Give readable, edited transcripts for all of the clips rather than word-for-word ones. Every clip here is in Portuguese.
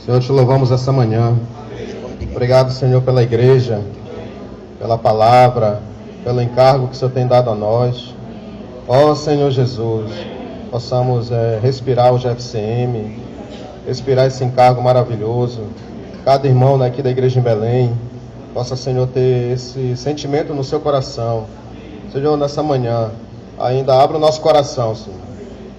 Senhor, te louvamos essa manhã. Obrigado, Senhor, pela igreja, pela palavra, pelo encargo que o Senhor tem dado a nós. Ó Senhor Jesus, possamos respirar o GFCM, respirar esse encargo maravilhoso. Cada irmão aqui da igreja em Belém possa, Senhor, ter esse sentimento no seu coração. Senhor, nessa manhã, ainda abra o nosso coração, Senhor.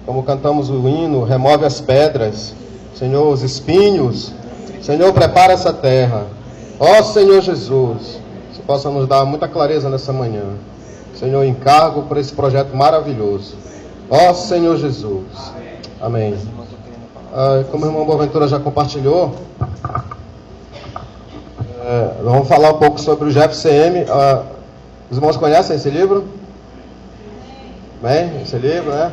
Como cantamos o hino, remove as pedras, Senhor, os espinhos. Senhor, prepara essa terra. Ó Senhor Jesus, que possa nos dar muita clareza nessa manhã. Senhor, encargo por esse projeto maravilhoso. Ó Senhor Jesus. Amém. Como o irmão Boaventura já compartilhou, vamos falar um pouco sobre o GFCM. Os irmãos conhecem esse livro? Bem, esse livro, né?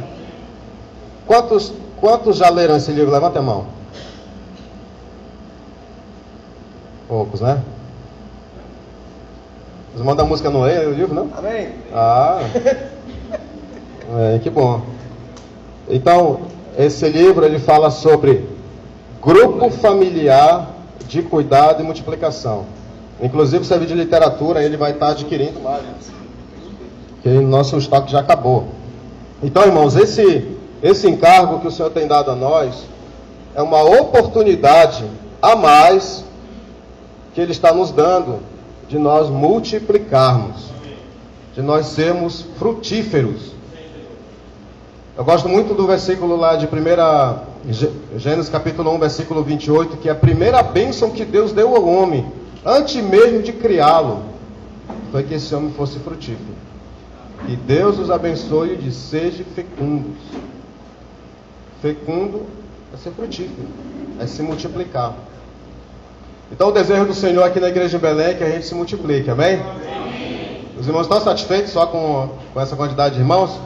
Quantos já leram esse livro? Levanta a mão. Poucos, né? Os irmãos da música não leem o livro, não? Amém. Que bom. Então, esse livro ele fala sobre grupo familiar de cuidado e multiplicação. Inclusive, o serviço de literatura ele vai estar adquirindo mais, porque o nosso estoque já acabou. Então, irmãos, esse encargo que o Senhor tem dado a nós é uma oportunidade a mais que Ele está nos dando de nós multiplicarmos, de nós sermos frutíferos. Eu gosto muito do versículo lá de Gênesis capítulo 1, versículo 28, que é a primeira bênção que Deus deu ao homem, antes mesmo de criá-lo, foi que esse homem fosse frutífero. E Deus os abençoe de sejam fecundos. Fecundo é ser frutífero, é se multiplicar. Então o desejo do Senhor aqui na igreja de Belém é que a gente se multiplique, amém? Amém. Os irmãos estão satisfeitos só com essa quantidade de irmãos?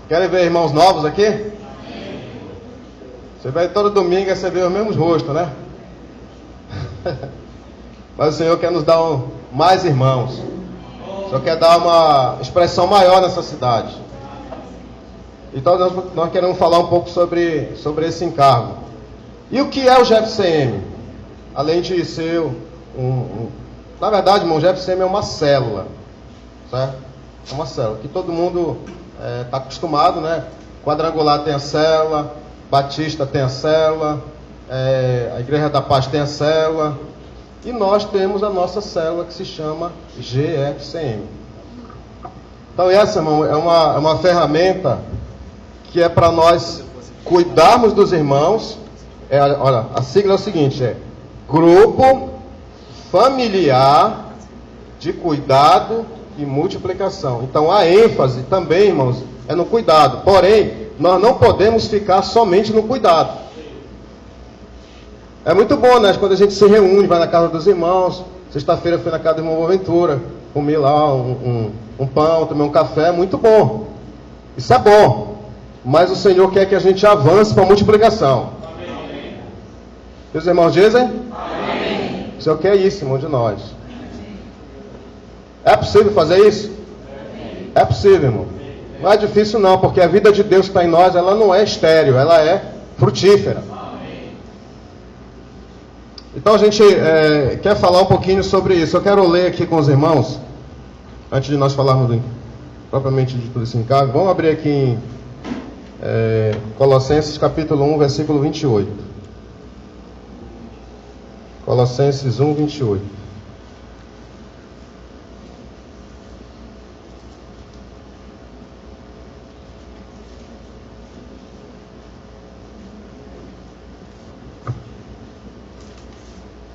Querem ver irmãos novos aqui? Amém. Você vai todo domingo e você vê os mesmos rostos, né? Mas o Senhor quer nos dar mais irmãos. O Senhor quer dar uma expressão maior nessa cidade. Então nós queremos falar um pouco sobre esse encargo. E o que é o GFCM? Além de ser na verdade, irmão, o GFCM é uma célula, certo? É uma célula que todo mundo está acostumado, né? Quadrangular tem a célula, Batista tem a célula, a Igreja da Paz tem a célula, e nós temos a nossa célula que se chama GFCM. Então essa, irmão, é uma ferramenta que é para nós cuidarmos dos irmãos. Olha, a sigla é o seguinte, Grupo Familiar de Cuidado e Multiplicação. Então a ênfase também, irmãos, é no cuidado. Porém, nós não podemos ficar somente no cuidado. É muito bom, né? Quando a gente se reúne, vai na casa dos irmãos. Sexta-feira eu fui na casa do irmão Boaventura, comi lá um pão, tomei um café, muito bom. Isso é bom. Mas o Senhor quer que a gente avance para a multiplicação. Amém. E os irmãos dizem? Amém. O Senhor quer isso, irmão, de nós. É possível fazer isso? Amém. É possível, irmão. Não é difícil não, porque a vida de Deus que está em nós, ela não é estéril, ela é frutífera. Amém. Então a gente quer falar um pouquinho sobre isso. Eu quero ler aqui com os irmãos, antes de nós falarmos propriamente de tudo esse encargo. Vamos abrir aqui em Colossenses capítulo 1, versículo 28. Colossenses 1, 28.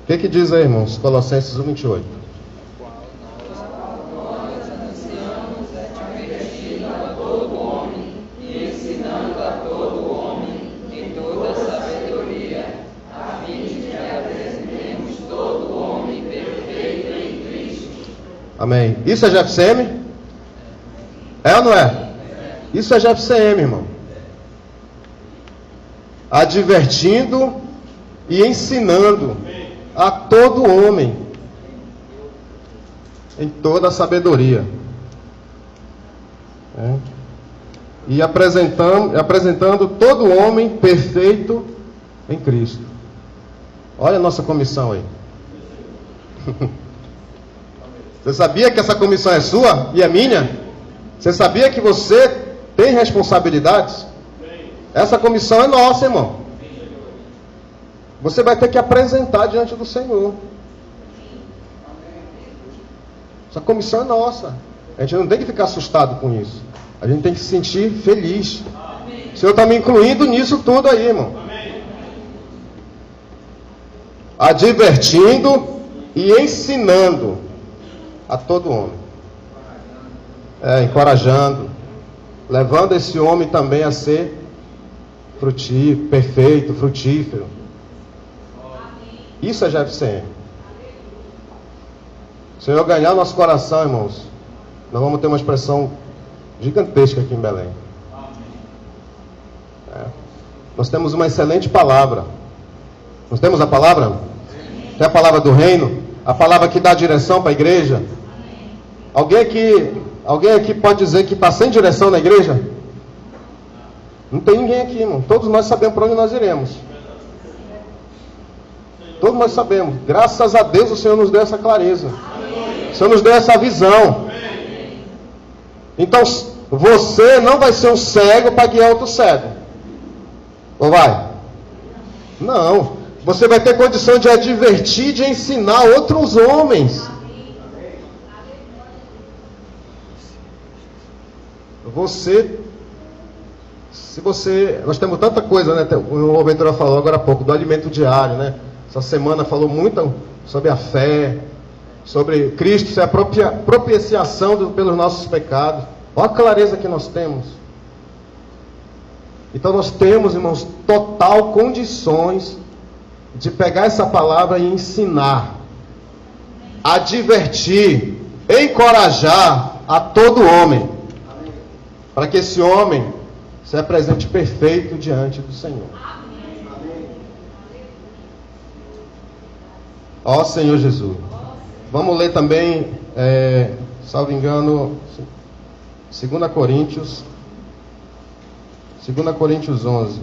O que diz aí, irmãos? Colossenses 1, 28. Amém. Isso é GFCM? É ou não é? Isso é GFCM, irmão. Advertindo e ensinando a todo homem em toda a sabedoria. E apresentando todo homem perfeito em Cristo. Olha a nossa comissão aí. Você sabia que essa comissão é sua e é minha? Você sabia que você tem responsabilidades? Essa comissão é nossa, irmão. Você vai ter que apresentar diante do Senhor. Essa comissão é nossa. A gente não tem que ficar assustado com isso. A gente tem que se sentir feliz. O Senhor está me incluindo nisso tudo aí, irmão. Advertindo e ensinando a todo homem. Encorajando. Levando esse homem também a ser frutífero, perfeito, frutífero. Isso é GFCM. Se o Senhor ganhar nosso coração, irmãos, nós vamos ter uma expressão gigantesca aqui em Belém. Nós temos uma excelente palavra. Nós temos a palavra? Tem a palavra do reino? A palavra que dá direção para a igreja? Alguém aqui pode dizer que está sem direção na igreja? Não tem ninguém aqui, irmão. Todos nós sabemos para onde nós iremos. Todos nós sabemos. Graças a Deus o Senhor nos deu essa clareza. O Senhor nos deu essa visão. Então, você não vai ser um cego para guiar outro cego. Ou vai? Não. Você vai ter condição de advertir, de ensinar outros homens. Nós temos tanta coisa, né? O Ventura falou agora há pouco do alimento diário, né? Essa semana falou muito sobre a fé, sobre Cristo ser a propiciação pelos nossos pecados. Olha a clareza que nós temos. Então nós temos, irmãos, total condições de pegar essa palavra e ensinar, advertir, encorajar a todo homem, para que esse homem se apresente perfeito diante do Senhor. Ó Senhor Jesus. Vamos ler também, salvo engano, 2 Coríntios 11.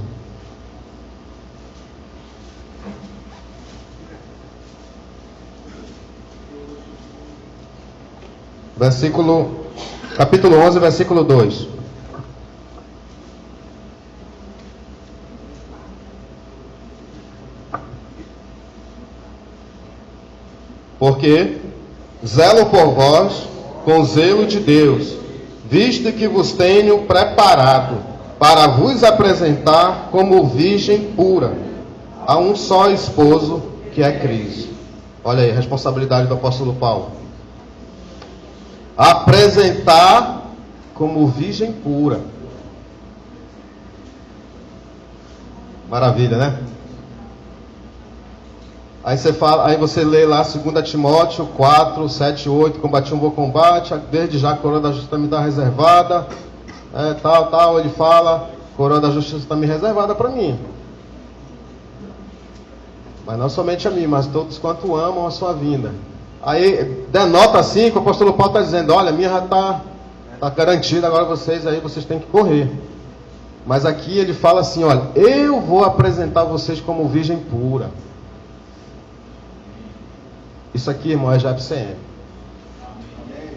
Capítulo 11, versículo 2. Porque zelo por vós com zelo de Deus, visto que vos tenho preparado para vos apresentar como virgem pura a um só esposo, que é Cristo. Olha aí, a responsabilidade do apóstolo Paulo. Apresentar como virgem pura. Maravilha, né? Aí você lê lá 2 Timóteo 4, 7 e 8, combati um bom combate, desde já a coroa da justiça me está reservada, ele fala, coroa da justiça está me reservada para mim. Mas não somente a mim, mas todos quanto amam a sua vinda. Aí denota assim que o apóstolo Paulo está dizendo, olha, a minha já está garantida, agora vocês têm que correr. Mas aqui ele fala assim, olha, eu vou apresentar vocês como virgem pura. Isso aqui, irmão, é GFCM.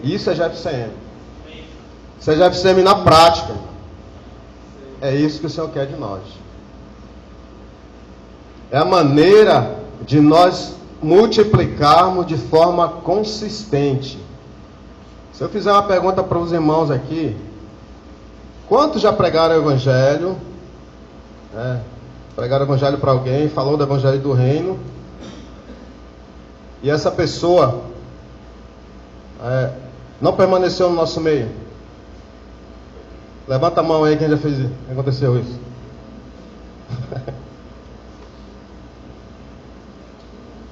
Isso é GFCM. Isso é GFCM na prática. É isso que o Senhor quer de nós. É a maneira de nós multiplicarmos de forma consistente. Se eu fizer uma pergunta para os irmãos aqui, quantos já pregaram o Evangelho? Pregaram o Evangelho para alguém, falou do Evangelho do Reino, e essa pessoa não permaneceu no nosso meio? Levanta a mão aí quem já fez isso. Aconteceu isso.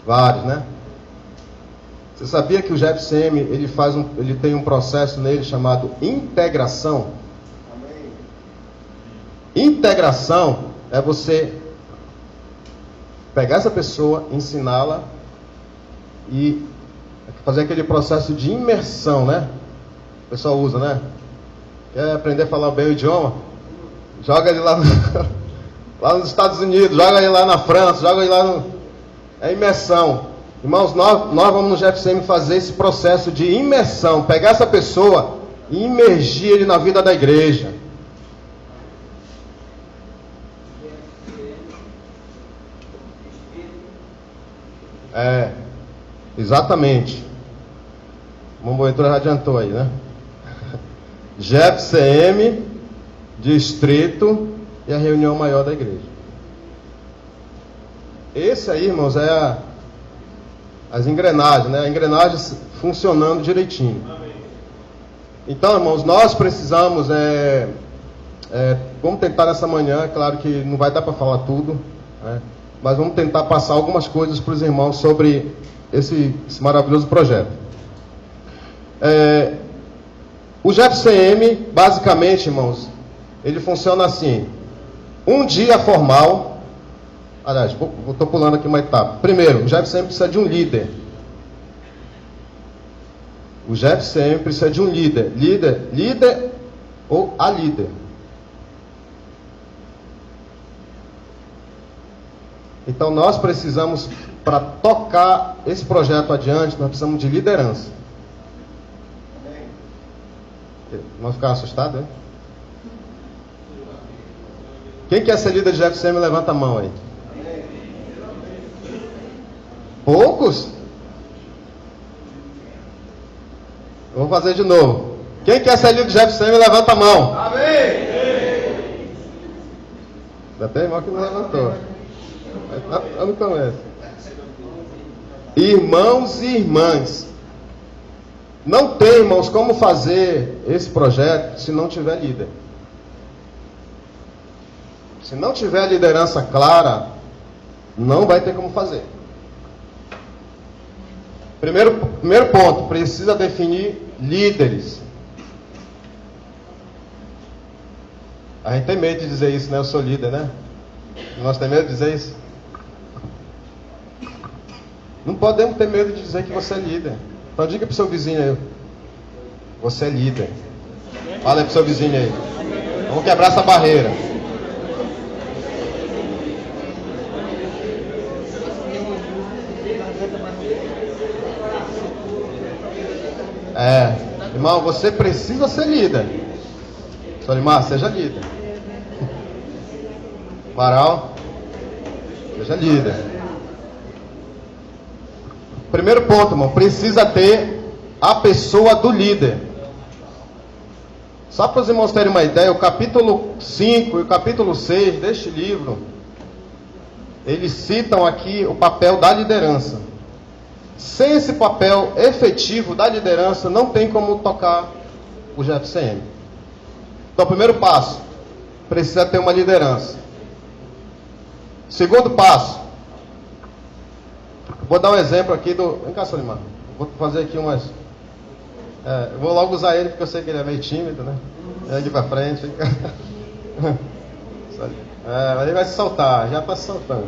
Vários, né? Você sabia que o GFCM ele tem um processo nele chamado integração? Amém. Integração é você pegar essa pessoa, ensiná-la e fazer aquele processo de imersão, né? O pessoal usa, né? Quer aprender a falar bem o idioma? Joga ele lá nos Estados Unidos, joga ele lá na França, joga ele lá É imersão. Irmãos, nós vamos no GFCM fazer esse processo de imersão. Pegar essa pessoa e imergir ele na vida da igreja. Exatamente. O Boetura já adiantou aí, né? GFCM, distrito e a reunião maior da igreja. Esse aí, irmãos, é as engrenagens, né? A engrenagem funcionando direitinho. Então, irmãos, nós precisamos, vamos tentar nessa manhã, claro que não vai dar para falar tudo, né? Mas vamos tentar passar algumas coisas para os irmãos sobre esse maravilhoso projeto. O GFCM, basicamente, irmãos, ele funciona assim: um dia formal. Aliás, estou pulando aqui uma etapa. Primeiro, o GFCM precisa de um líder. O GFCM precisa de um líder. Líder ou a líder. Então nós precisamos, para tocar esse projeto adiante, nós precisamos de liderança. Não ficar assustado, né? Quem quer ser líder de GFCM, levanta a mão aí. Poucos? Eu vou fazer de novo. Quem quer ser líder de GFCM, levanta a mão. Amém! Já tem irmão que não levantou. Eu não começo. Irmãos e irmãs, não tem, irmãos, como fazer esse projeto se não tiver líder. Se não tiver liderança clara, não vai ter como fazer. Primeiro ponto, precisa definir líderes. A gente tem medo de dizer isso, né? Eu sou líder, né? Nós temos medo de dizer isso? Não podemos ter medo de dizer que você é líder. Então diga para o seu vizinho aí: você é líder. Fala aí para o seu vizinho aí. Vamos quebrar essa barreira. Irmão, você precisa ser líder. Solimar, seja líder. Varal, seja líder. Primeiro ponto, irmão, precisa ter a pessoa do líder. Só para os irmãos terem uma ideia, o capítulo 5 e o capítulo 6 deste livro, eles citam aqui o papel da liderança. Sem esse papel efetivo da liderança, não tem como tocar o GFCM. Então, primeiro passo, precisa ter uma liderança. Segundo passo, vou dar um exemplo aqui do... Vem cá, Solimar. Vou fazer aqui umas... eu vou logo usar ele, porque eu sei que ele é meio tímido, né? Aqui pra frente. Mas ele vai se soltar, já está se soltando.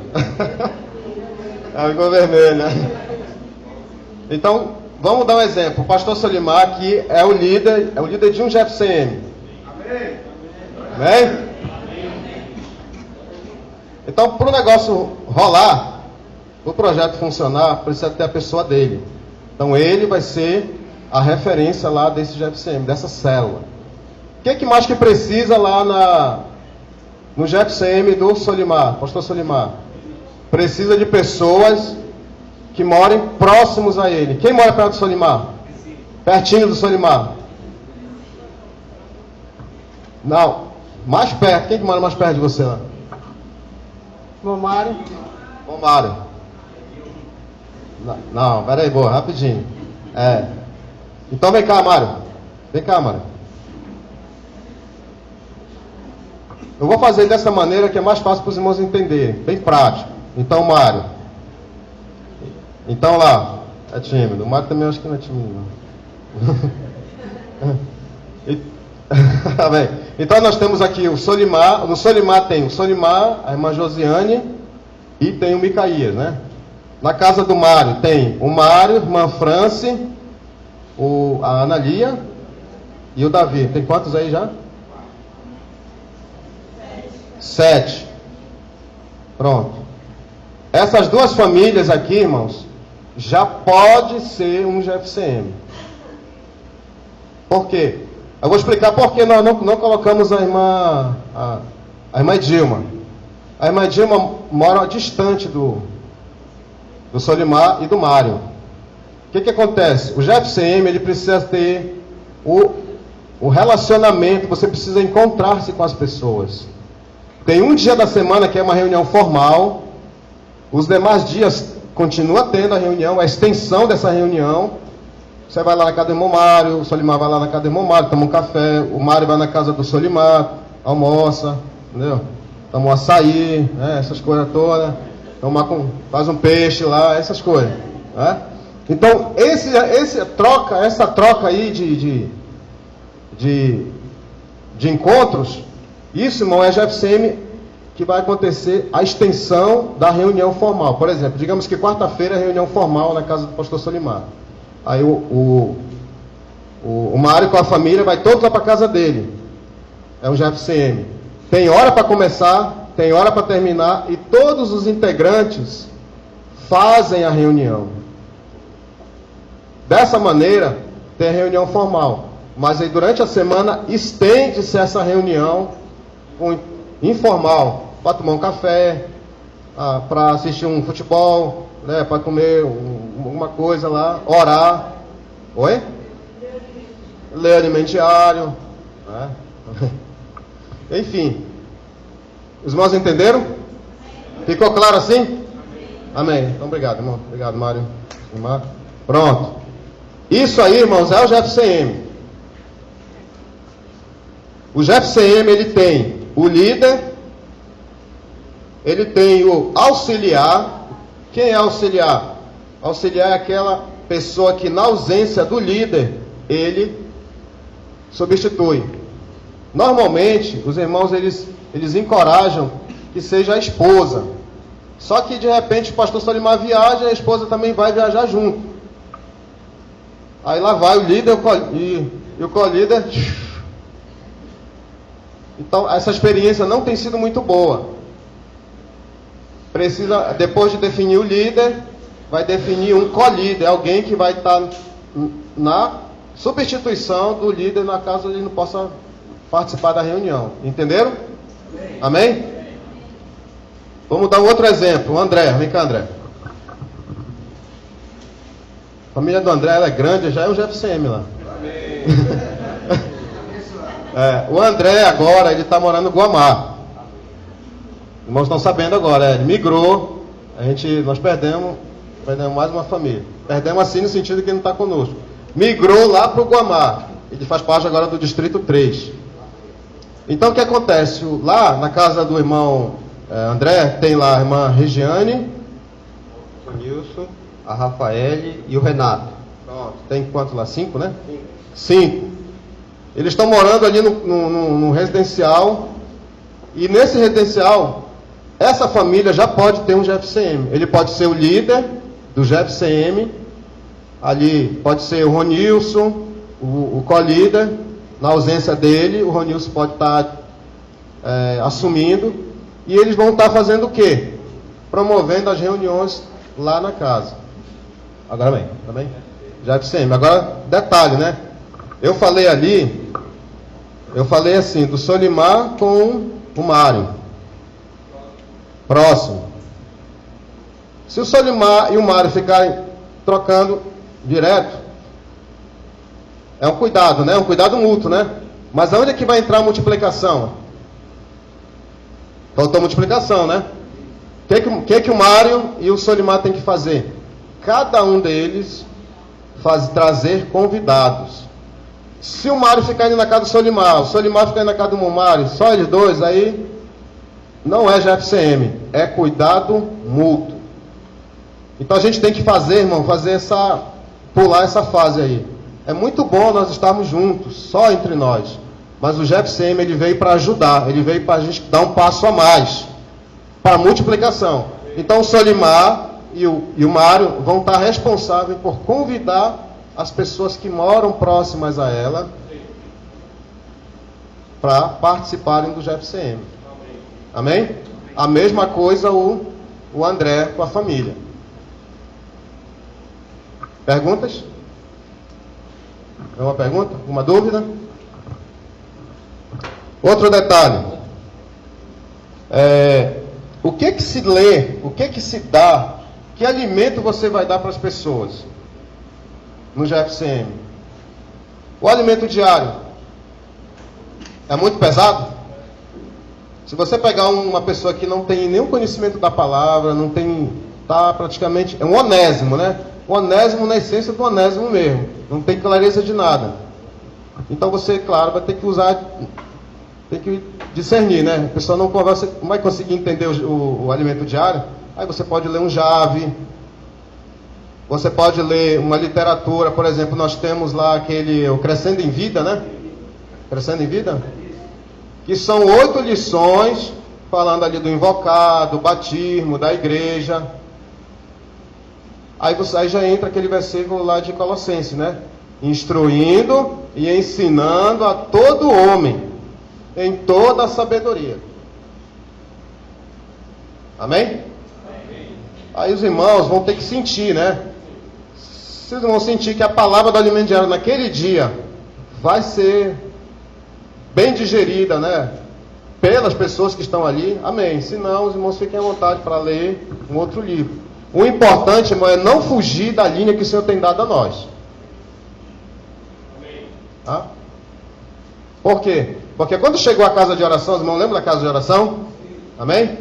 Ficou vermelho, né? Então, vamos dar um exemplo. O pastor Solimar, que é o líder de um GFCM. Amém? Amém? Então, para o negócio rolar, o projeto funcionar, precisa ter a pessoa dele. Então, ele vai ser a referência lá desse GFCM, dessa célula. O que mais que precisa lá no GFCM do Solimar, pastor Solimar? Precisa de pessoas que morem próximos a ele. Quem mora perto do Solimar? Pertinho do Solimar? Não, mais perto. Quem que mora mais perto de você lá? Mário. Não, peraí, boa, rapidinho. Então vem cá, Mário. Vem cá, Mário. Eu vou fazer dessa maneira que é mais fácil para os irmãos entenderem. Bem prático. Então, Mário. Então lá, é tímido. O Mário também acho que não é tímido, não. Tá bem. Então nós temos aqui o Solimar. No Solimar tem o Solimar, a irmã Josiane e tem o Micaías, né? Na casa do Mário tem o Mário, a irmã France, a Ana Lia e o Davi. Tem quantos aí já? 7. Pronto. Essas duas famílias aqui, irmãos, já pode ser um GFCM. Por quê? Eu vou explicar por que nós não colocamos a irmã Dilma. A irmã Dilma mora distante do Solimar e do Mário. O que acontece? O GFCM, ele precisa ter o relacionamento, você precisa encontrar-se com as pessoas. Tem um dia da semana que é uma reunião formal, os demais dias continua tendo a reunião, a extensão dessa reunião. Você vai lá na casa do irmão Mário, o Solimar vai lá na casa do irmão Mário, toma um café, o Mário vai na casa do Solimar, almoça, entendeu? Toma um açaí, né? Essas coisas todas, faz um peixe lá, essas coisas, né? Então, essa troca aí de encontros, isso, irmão, é GFCM que vai acontecer a extensão da reunião formal. Por exemplo, digamos que quarta-feira é reunião formal na casa do pastor Solimar. Aí o Mário com a família vai todos lá para a casa dele. É um GFCM. Tem hora para começar, tem hora para terminar, e todos os integrantes fazem a reunião. Dessa maneira, tem a reunião formal. Mas aí durante a semana estende-se essa reunião informal, para tomar um café, para assistir um futebol, né, para comer alguma coisa lá, orar. Oi? Ler alimento diário, né? Enfim. Os irmãos entenderam? Ficou claro assim? Amém. Então obrigado, irmão. Obrigado, Mário. Pronto. Isso aí, irmãos, é o GFCM. O GFCM, ele tem o líder, ele tem o auxiliar. Quem é auxiliar? Auxiliar é aquela pessoa que, na ausência do líder, ele substitui. Normalmente, os irmãos, eles encorajam que seja a esposa. Só que, de repente, o pastor Solimar viaja e a esposa também vai viajar junto. Aí lá vai o líder e o co-líder. Então, essa experiência não tem sido muito boa. Precisa, depois de definir o líder, vai definir um co-líder, alguém que vai estar na substituição do líder, na caso ele não possa participar da reunião. Entenderam? Amém? Vamos dar um outro exemplo. O André, vem cá, André. A família do André, ela é grande, já é um GFCM lá. O André agora, ele está morando no Guamá. Os irmãos estão sabendo agora, ele migrou, nós perdemos mais uma família. Perdemos assim no sentido que ele não está conosco. Migrou lá para o Guamá. Ele faz parte agora do Distrito 3. Então o que acontece? Lá na casa do irmão André, tem lá a irmã Regiane, o Nilson, a Rafaele e o Renato. Pronto. Tem quantos lá? 5, né? 5. Eles estão morando ali no residencial. E nesse residencial, essa família já pode ter um GFCM. Ele pode ser o líder do GFCM. Ali pode ser o Ronilson, o co-líder. Na ausência dele, o Ronilson pode estar assumindo. E eles vão estar fazendo o quê? Promovendo as reuniões lá na casa. Agora bem, tá bem? GFCM. Agora, detalhe, né? Eu falei assim, do Solimar com o Mário. Próximo. Se o Solimar e o Mário ficarem trocando direto, é um cuidado, né? Um cuidado mútuo, né? Mas aonde é que vai entrar a multiplicação? Faltou multiplicação, né? O que o Mário e o Solimar têm que fazer? Cada um deles trazer convidados. Se o Mário ficar indo na casa do Solimar, o Solimar ficar indo na casa do Mário, só eles dois, aí não é GFCM, é cuidado mútuo. Então a gente tem que fazer, irmão, pular essa fase aí. É muito bom nós estarmos juntos, só entre nós. Mas o GFCM, ele veio para ajudar, ele veio para a gente dar um passo a mais, para multiplicação. Então o Solimar e o Mário vão estar responsáveis por convidar as pessoas que moram próximas a ela para participarem do GFCM. Amém? A mesma coisa o o André com a família. Perguntas? Uma pergunta? Uma dúvida? Outro detalhe. O que se lê, o que se dá, que alimento você vai dar para as pessoas no GFCM? O alimento diário é muito pesado? Se você pegar uma pessoa que não tem nenhum conhecimento da palavra, não tem, tá praticamente, é um onésimo, né? O onésimo na essência do onésimo mesmo, não tem clareza de nada. Então você, claro, vai ter que usar, tem que discernir, né? A pessoa não vai conseguir entender o alimento diário. Aí você pode ler um Jave, você pode ler uma literatura, por exemplo, nós temos lá o Crescendo em Vida, né? Crescendo em Vida? Que são 8 lições, falando ali do invocado, do batismo, da igreja. Aí já entra aquele versículo lá de Colossenses, né? Instruindo e ensinando a todo homem, em toda a sabedoria. Amém? Amém? Aí os irmãos vão ter que sentir, né? Vocês vão sentir que a palavra do alimento diário naquele dia vai ser bem digerida, né? Pelas pessoas que estão ali. Amém. Se não, os irmãos fiquem à vontade para ler um outro livro. O importante, irmão, é não fugir da linha que o Senhor tem dado a nós. Amém. Tá? Por quê? Porque quando chegou a casa de oração, os irmãos lembram da casa de oração? Amém?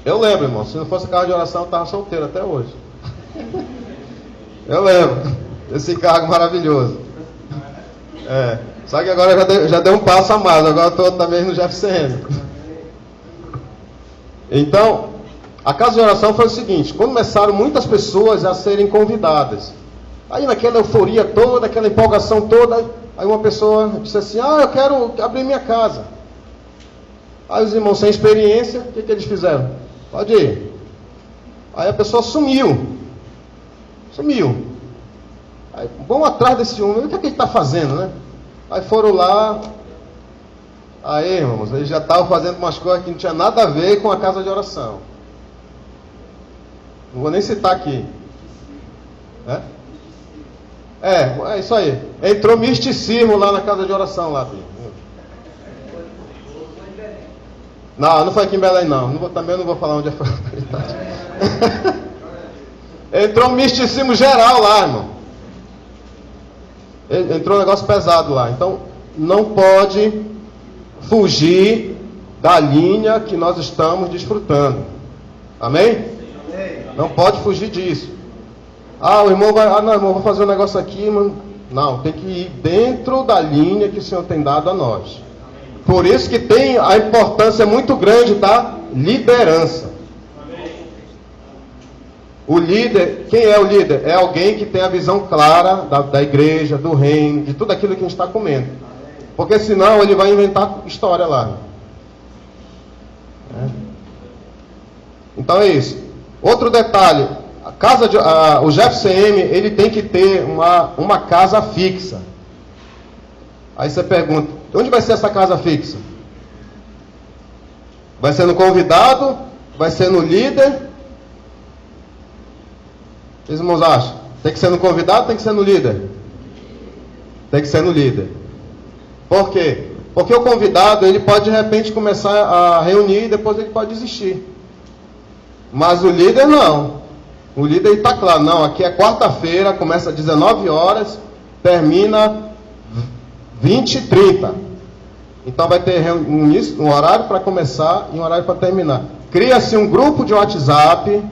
Eu lembro, irmão. Se não fosse a casa de oração, eu estava solteiro até hoje. Eu lembro. Esse cargo maravilhoso. Só que agora já deu um passo a mais. Agora eu estou também no GFCM. Então, a casa de oração foi o seguinte. Começaram muitas pessoas a serem convidadas. Aí naquela euforia toda, aquela empolgação toda, aí uma pessoa disse assim, eu quero abrir minha casa. Aí os irmãos sem experiência, o que eles fizeram? Pode ir. Aí a pessoa sumiu. Aí, vamos atrás desse homem, o que ele está fazendo, né? Aí foram lá, aí irmãos, eles já estavam fazendo umas coisas que não tinha nada a ver com a casa de oração. Não vou nem citar aqui. É isso aí. Entrou misticismo lá na casa de oração lá, filho. Não foi aqui em Belém não. Também não vou falar onde foi. Entrou um misticismo geral lá, irmão. Entrou um negócio pesado lá. Então, não pode fugir da linha que nós estamos desfrutando. Amém? Não pode fugir disso. O irmão vai... não, irmão, vou fazer um negócio aqui, mano. Não, tem que ir dentro da linha que o Senhor tem dado a nós. Por isso que tem a importância muito grande da liderança. O líder, quem é o líder? É alguém que tem a visão clara da igreja, do reino, de tudo aquilo que a gente está comendo. Porque senão ele vai inventar história lá. Então é isso. Outro detalhe, o GFCM, ele tem que ter uma casa fixa. Aí você pergunta, onde vai ser essa casa fixa? Vai ser no convidado? Vai ser no líder? O que os irmãos acham? Tem que ser no convidado ou tem que ser no líder? Tem que ser no líder. Por quê? Porque o convidado, ele pode de repente começar a reunir e depois ele pode desistir. Mas o líder não. O líder está claro, não, aqui é quarta-feira, começa às 19 horas, termina 20h30. Então vai ter um horário para começar e um horário para terminar. Cria-se um grupo de WhatsApp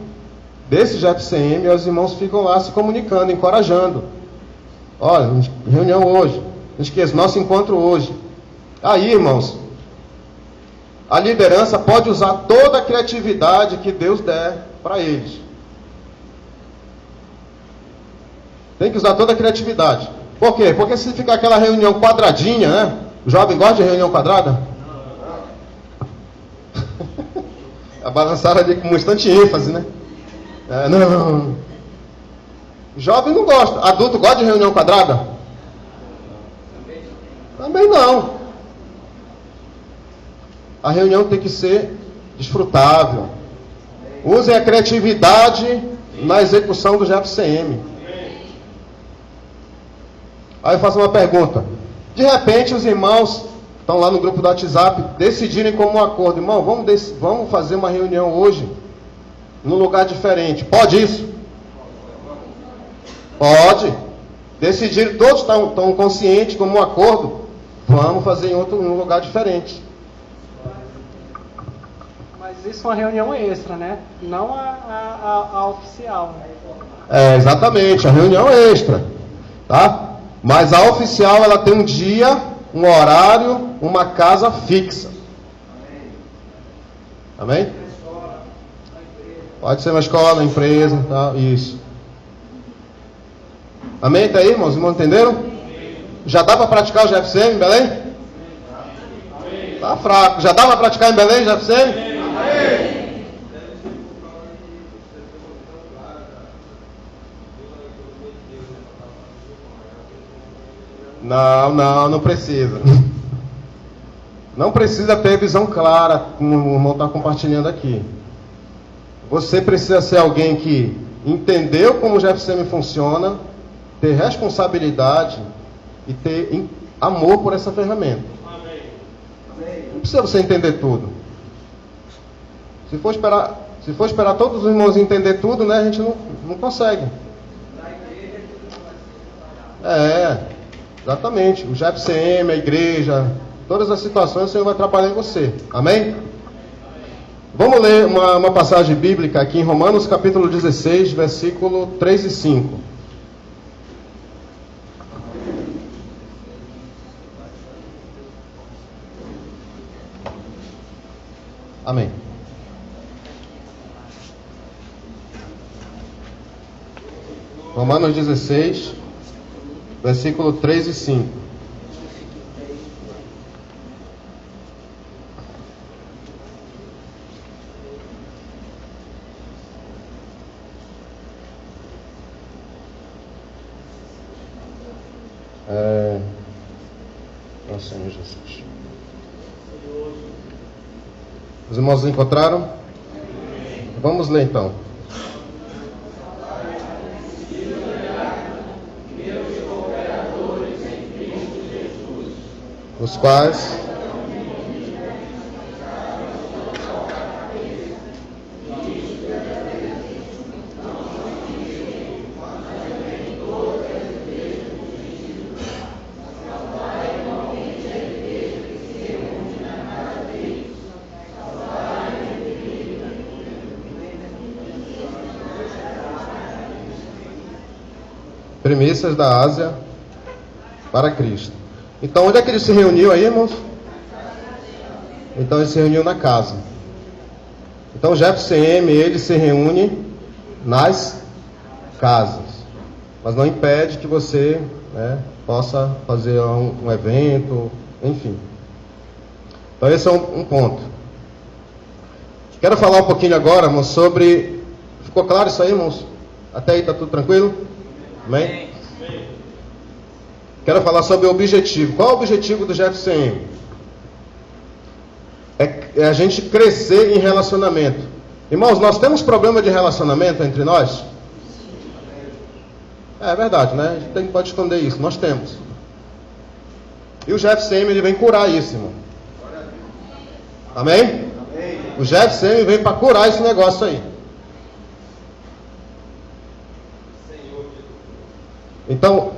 desse GFCM e os irmãos ficam lá se comunicando, encorajando. Olha, reunião hoje. Não esqueça, nosso encontro hoje. Aí, irmãos, a liderança pode usar toda a criatividade que Deus der para eles. Tem que usar toda a criatividade. Por quê? Porque se ficar aquela reunião quadradinha, né? O jovem gosta de reunião quadrada? Balançaram ali com bastante ênfase, né? Não. Jovem não gosta. Adulto gosta de reunião quadrada? Também não. A reunião tem que ser desfrutável. Usem a criatividade na execução do GFCM. Aí eu faço uma pergunta. De repente os irmãos estão lá no grupo do WhatsApp, decidirem como um acordo. Irmão, vamos fazer uma reunião hoje, num lugar diferente. Pode isso? Pode. Decidir, todos estão conscientes como um acordo. Vamos fazer num lugar diferente. Mas isso é uma reunião extra, né? Não a oficial. Exatamente, a reunião extra. Tá? Mas a oficial, ela tem um dia, um horário, uma casa fixa. Amém? Pode ser uma escola, uma empresa, tá? Isso. Amém? Tá aí, irmãos? Os irmãos entenderam? Já dá para praticar o GFCM em Belém? Tá fraco. Já dá para praticar em Belém o GFCM? Não precisa. Não precisa ter visão clara, como o irmão está compartilhando aqui. Você precisa ser alguém que entendeu como o GFCM funciona, ter responsabilidade e ter amor por essa ferramenta. Não precisa você entender tudo. Se for esperar todos os irmãos entender tudo, né, a gente não consegue. Exatamente. O GFCM, a igreja, todas as situações o Senhor vai trabalhar em você. Amém? Vamos ler uma passagem bíblica aqui em Romanos capítulo 16, versículo 3 e 5. Amém. Romanos 16, versículo 3 e 5. Nossa Senhor Jesus. Os irmãos encontraram? Vamos ler então. Os quais primícias da Ásia para Cristo. Então, onde é que ele se reuniu aí, irmãos? Então, ele se reuniu na casa. Então, o GFCM, ele se reúne nas casas. Mas não impede que você, né, possa fazer um evento, enfim. Então, esse é um ponto. Quero falar um pouquinho agora, irmãos, sobre... Ficou claro isso aí, irmãos? Até aí está tudo tranquilo? Amém? Quero falar sobre o objetivo. Qual é o objetivo do GFCM? É a gente crescer em relacionamento. Irmãos, nós temos problema de relacionamento entre nós? É verdade, né? A gente pode esconder isso. Nós temos. E o GFCM, ele vem curar isso, irmão. Amém? O GFCM vem para curar esse negócio aí. Então,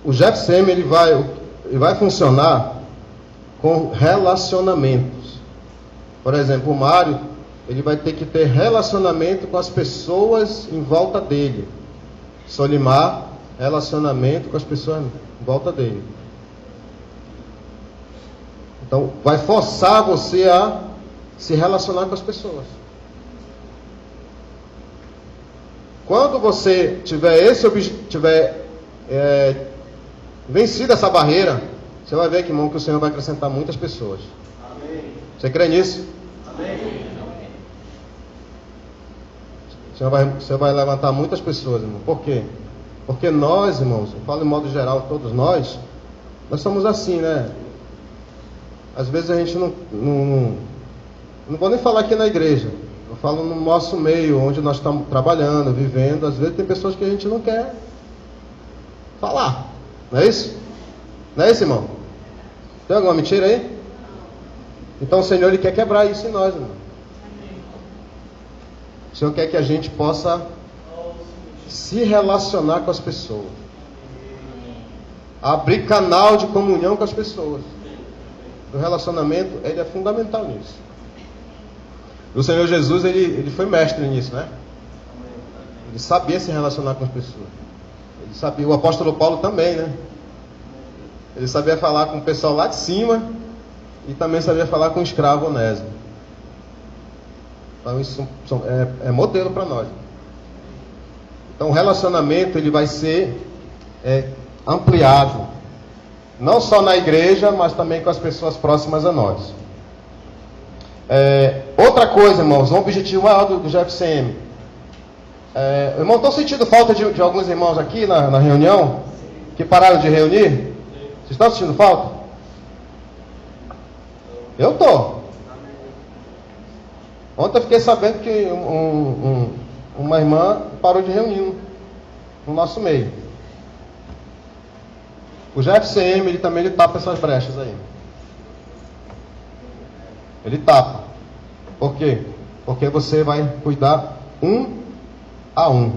o GFCM ele vai funcionar com relacionamentos. Por exemplo, o Mário, ele vai ter que ter relacionamento com as pessoas em volta dele. Solimar, relacionamento com as pessoas em volta dele. Então, vai forçar você a se relacionar com as pessoas. Quando você tiver vencido essa barreira, você vai ver que, irmão, que o Senhor vai acrescentar muitas pessoas. Amém. Você crê nisso? Amém. O Senhor vai levantar muitas pessoas, irmão. Por quê? Porque nós, irmãos, eu falo em modo geral, todos nós somos assim, né? Às vezes a gente não vou nem falar aqui na igreja, Eu falo no nosso meio, onde nós estamos trabalhando, vivendo. Às vezes tem pessoas que a gente não quer falar. Não é isso? Não é isso, irmão? Tem alguma mentira aí? Então o Senhor, Ele quer quebrar isso em nós, irmão. O Senhor quer que a gente possa se relacionar com as pessoas. Abrir canal de comunhão com as pessoas. O relacionamento, ele é fundamental nisso. O Senhor Jesus, ele foi mestre nisso, né? Ele sabia se relacionar com as pessoas. Ele sabia, o apóstolo Paulo também, né? Ele sabia falar com o pessoal lá de cima e também sabia falar com o escravo Onésimo. Então isso é modelo para nós. Então o relacionamento, ele vai ser ampliado. Não só na igreja, mas também com as pessoas próximas a nós. Outra coisa, irmãos, um objetivo maior do GFCM. Irmão, estou sentindo falta de alguns irmãos aqui na reunião, que pararam de reunir. Vocês estão sentindo falta? Eu estou. Ontem eu fiquei sabendo que uma irmã parou de reunir no nosso meio. O GFCM, ele tapa essas brechas aí. Ele tapa. Por quê? Porque você vai cuidar um a um.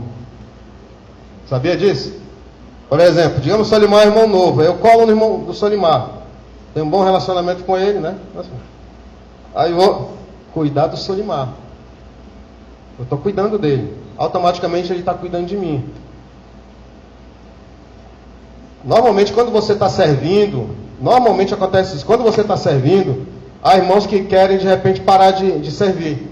Sabia disso? Por exemplo, digamos o Solimar é irmão novo. Eu colo no irmão do Solimar. Tenho um bom relacionamento com ele, né? Aí eu vou cuidar do Solimar. Eu estou cuidando dele. Automaticamente ele está cuidando de mim. Normalmente quando você está servindo, normalmente acontece isso. Quando você está servindo, há irmãos que querem de repente parar de servir.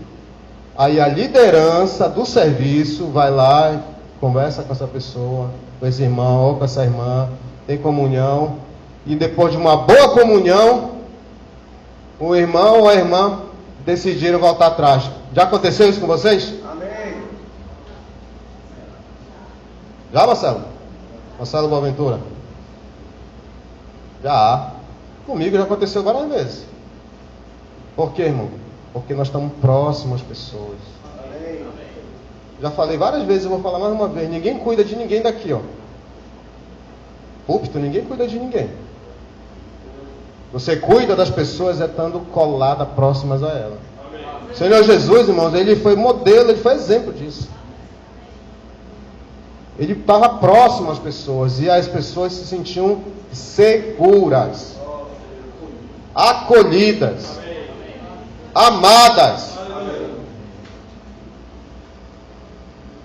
Aí a liderança do serviço vai lá, conversa com essa pessoa, com esse irmão ou com essa irmã, tem comunhão. E depois de uma boa comunhão, o irmão ou a irmã decidiram voltar atrás. Já aconteceu isso com vocês? Amém. Já, Marcelo? Marcelo Boaventura? Já. Comigo já aconteceu várias vezes. Por quê, irmão? Porque nós estamos próximos às pessoas. Amém. Já falei várias vezes, eu vou falar mais uma vez. Ninguém cuida de ninguém daqui, ó. Púlpito, ninguém cuida de ninguém. Você cuida das pessoas estando colada próximas a ela. O Senhor Jesus, irmãos, ele foi modelo, ele foi exemplo disso. Ele estava próximo às pessoas e as pessoas se sentiam seguras, acolhidas, amadas.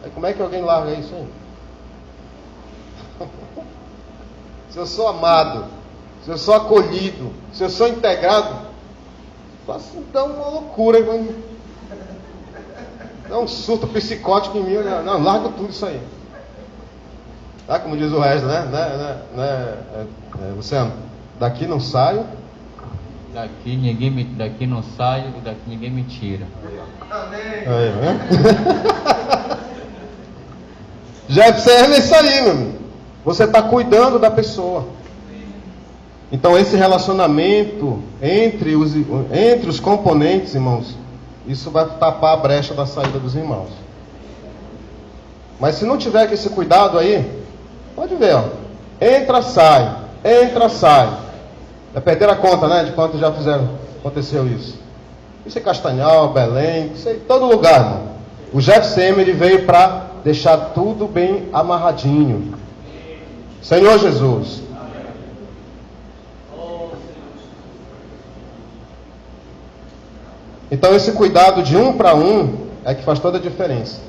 Aí como é que alguém larga isso aí? Se eu sou amado, se eu sou acolhido, se eu sou integrado, faço então uma loucura, dá um surto psicótico em mim, não, largo tudo isso aí. Tá, como diz o resto, né? Luciano, daqui não saio. Daqui não saio, daqui ninguém me tira. Amém. Aí, né? GFCM é isso aí, meu amigo. Você está cuidando da pessoa. Então esse relacionamento entre os componentes, irmãos, isso vai tapar a brecha da saída dos irmãos. Mas se não tiver esse cuidado aí, pode ver, ó. Entra, sai. Já perderam a conta, né? De quanto já aconteceu isso. Isso é Castanhal, Belém, isso é em todo lugar, irmão. O GFCM, ele veio para deixar tudo bem amarradinho. Senhor Jesus. Então esse cuidado de um para um é que faz toda a diferença.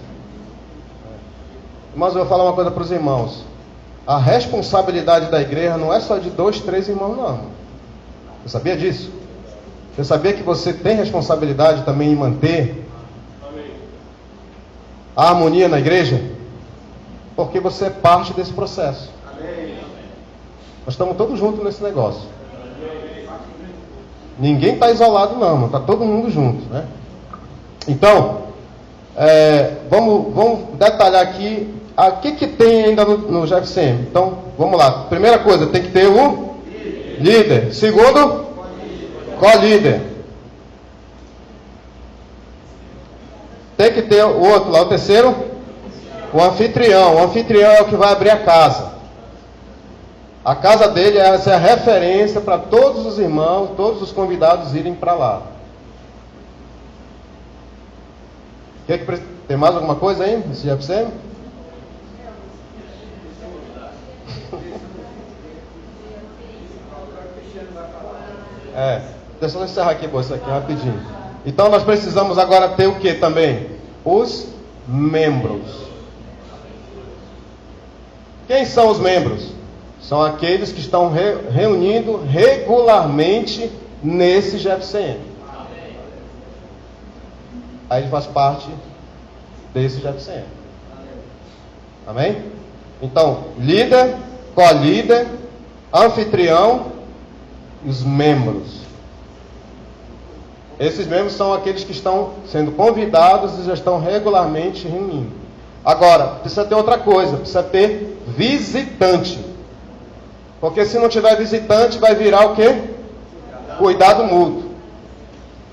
Mas eu vou falar uma coisa para os irmãos. A responsabilidade da igreja não é só de 2, 3 irmãos, não. Você sabia disso? Você sabia que você tem responsabilidade também em manter a harmonia na igreja? Porque você é parte desse processo. Nós estamos todos juntos nesse negócio. Ninguém está isolado não, está todo mundo junto, né? Então, vamos detalhar aqui o que tem ainda no GFCM. Então, vamos lá. Primeira coisa, tem que ter um líder. Segundo, co-líder. Tem que ter o outro lá, o terceiro, o anfitrião. O anfitrião é o que vai abrir a casa. A casa dele essa é a referência para todos os irmãos, todos os convidados irem para lá. Tem mais alguma coisa aí nesse GFCM? Deixa eu encerrar aqui você aqui rapidinho. Então nós precisamos agora ter o que também? Os membros. Quem são os membros? São aqueles que estão reunindo regularmente nesse GFCM. Aí ele faz parte desse GFCM. Amém? Então, líder, co-líder, anfitrião e os membros. Esses membros são aqueles que estão sendo convidados e já estão regularmente reunindo. Agora, precisa ter outra coisa, precisa ter visitante. Porque se não tiver visitante, vai virar o quê? Cuidado mútuo.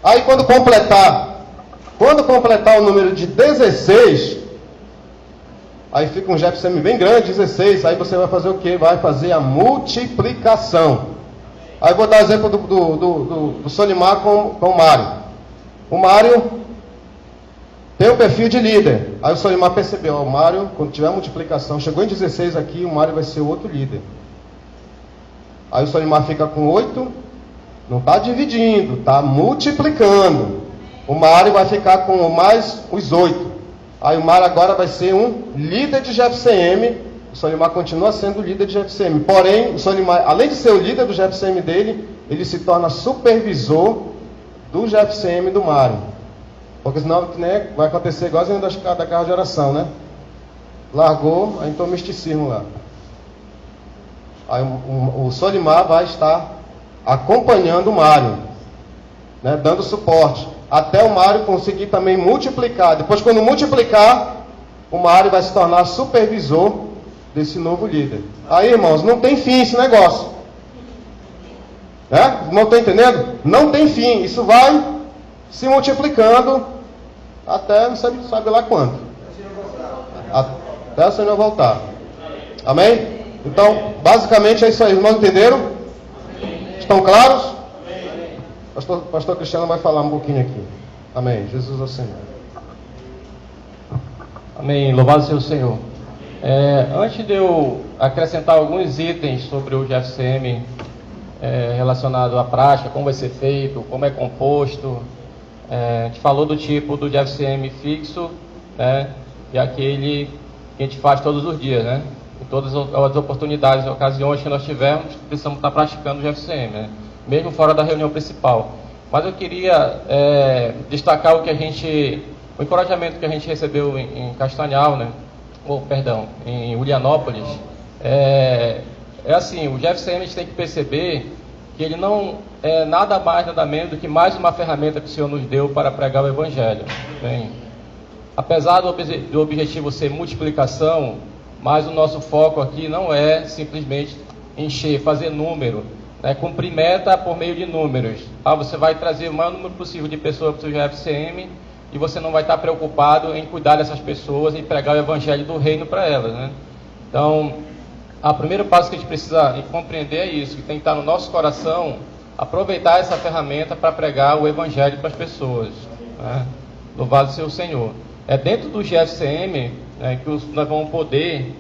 Aí quando completar o número de 16, aí fica um GFCM bem grande, 16, aí você vai fazer o quê? Vai fazer a multiplicação. Aí vou dar exemplo do Solimar com o Mário. O Mário tem um perfil de líder. Aí o Solimar percebeu, o Mário, quando tiver multiplicação, chegou em 16 aqui, o Mário vai ser outro líder. Aí o Solimar fica com 8, não está dividindo, está multiplicando. O Mário vai ficar com mais os 8. Aí o Mário agora vai ser um líder de GFCM. O Solimar continua sendo líder de GFCM. Porém, o Solimar, além de ser o líder do GFCM dele, ele se torna supervisor do GFCM do Mário. Porque senão, né, vai acontecer igual da carro de oração, né? Largou, aí entrou misticismo lá. Aí o Solimar vai estar acompanhando o Mário, né, dando suporte, até o Mário conseguir também multiplicar. Depois, quando multiplicar, o Mário vai se tornar supervisor desse novo líder. Aí, irmãos, não tem fim esse negócio. Né? Não está entendendo? Não tem fim. Isso vai se multiplicando até não sabe lá quando. Até o Senhor voltar. Amém? Então, basicamente é isso aí. Irmãos, entenderam? Estão claros? Pastor Cristiano vai falar um pouquinho aqui. Amém. Jesus é o Senhor. Amém. Louvado seja o Senhor. Antes de eu acrescentar alguns itens sobre o GFCM relacionado à prática, como vai ser feito, como é composto, a gente falou do tipo do GFCM fixo, né, e aquele que a gente faz todos os dias, né? Em todas as oportunidades e ocasiões que nós tivermos, precisamos estar praticando o GFCM, né? Mesmo fora da reunião principal. Mas eu queria destacar o encorajamento que a gente recebeu em Castanhal, né? Em Ulianópolis. Assim, o GFCM a gente tem que perceber que ele não é nada mais, nada menos do que mais uma ferramenta que o Senhor nos deu para pregar o Evangelho. Bem, apesar do objetivo ser multiplicação, mas o nosso foco aqui não é simplesmente encher, fazer número, né, cumprir meta por meio de números. Você vai trazer o maior número possível de pessoas para o seu GFCM e você não vai estar preocupado em cuidar dessas pessoas e pregar o Evangelho do Reino para elas, né? Então, o primeiro passo que a gente precisa compreender é isso, que tem que estar no nosso coração, aproveitar essa ferramenta para pregar o Evangelho para as pessoas, né? Louvado seja o Senhor. Dentro do GFCM, né, que nós vamos poder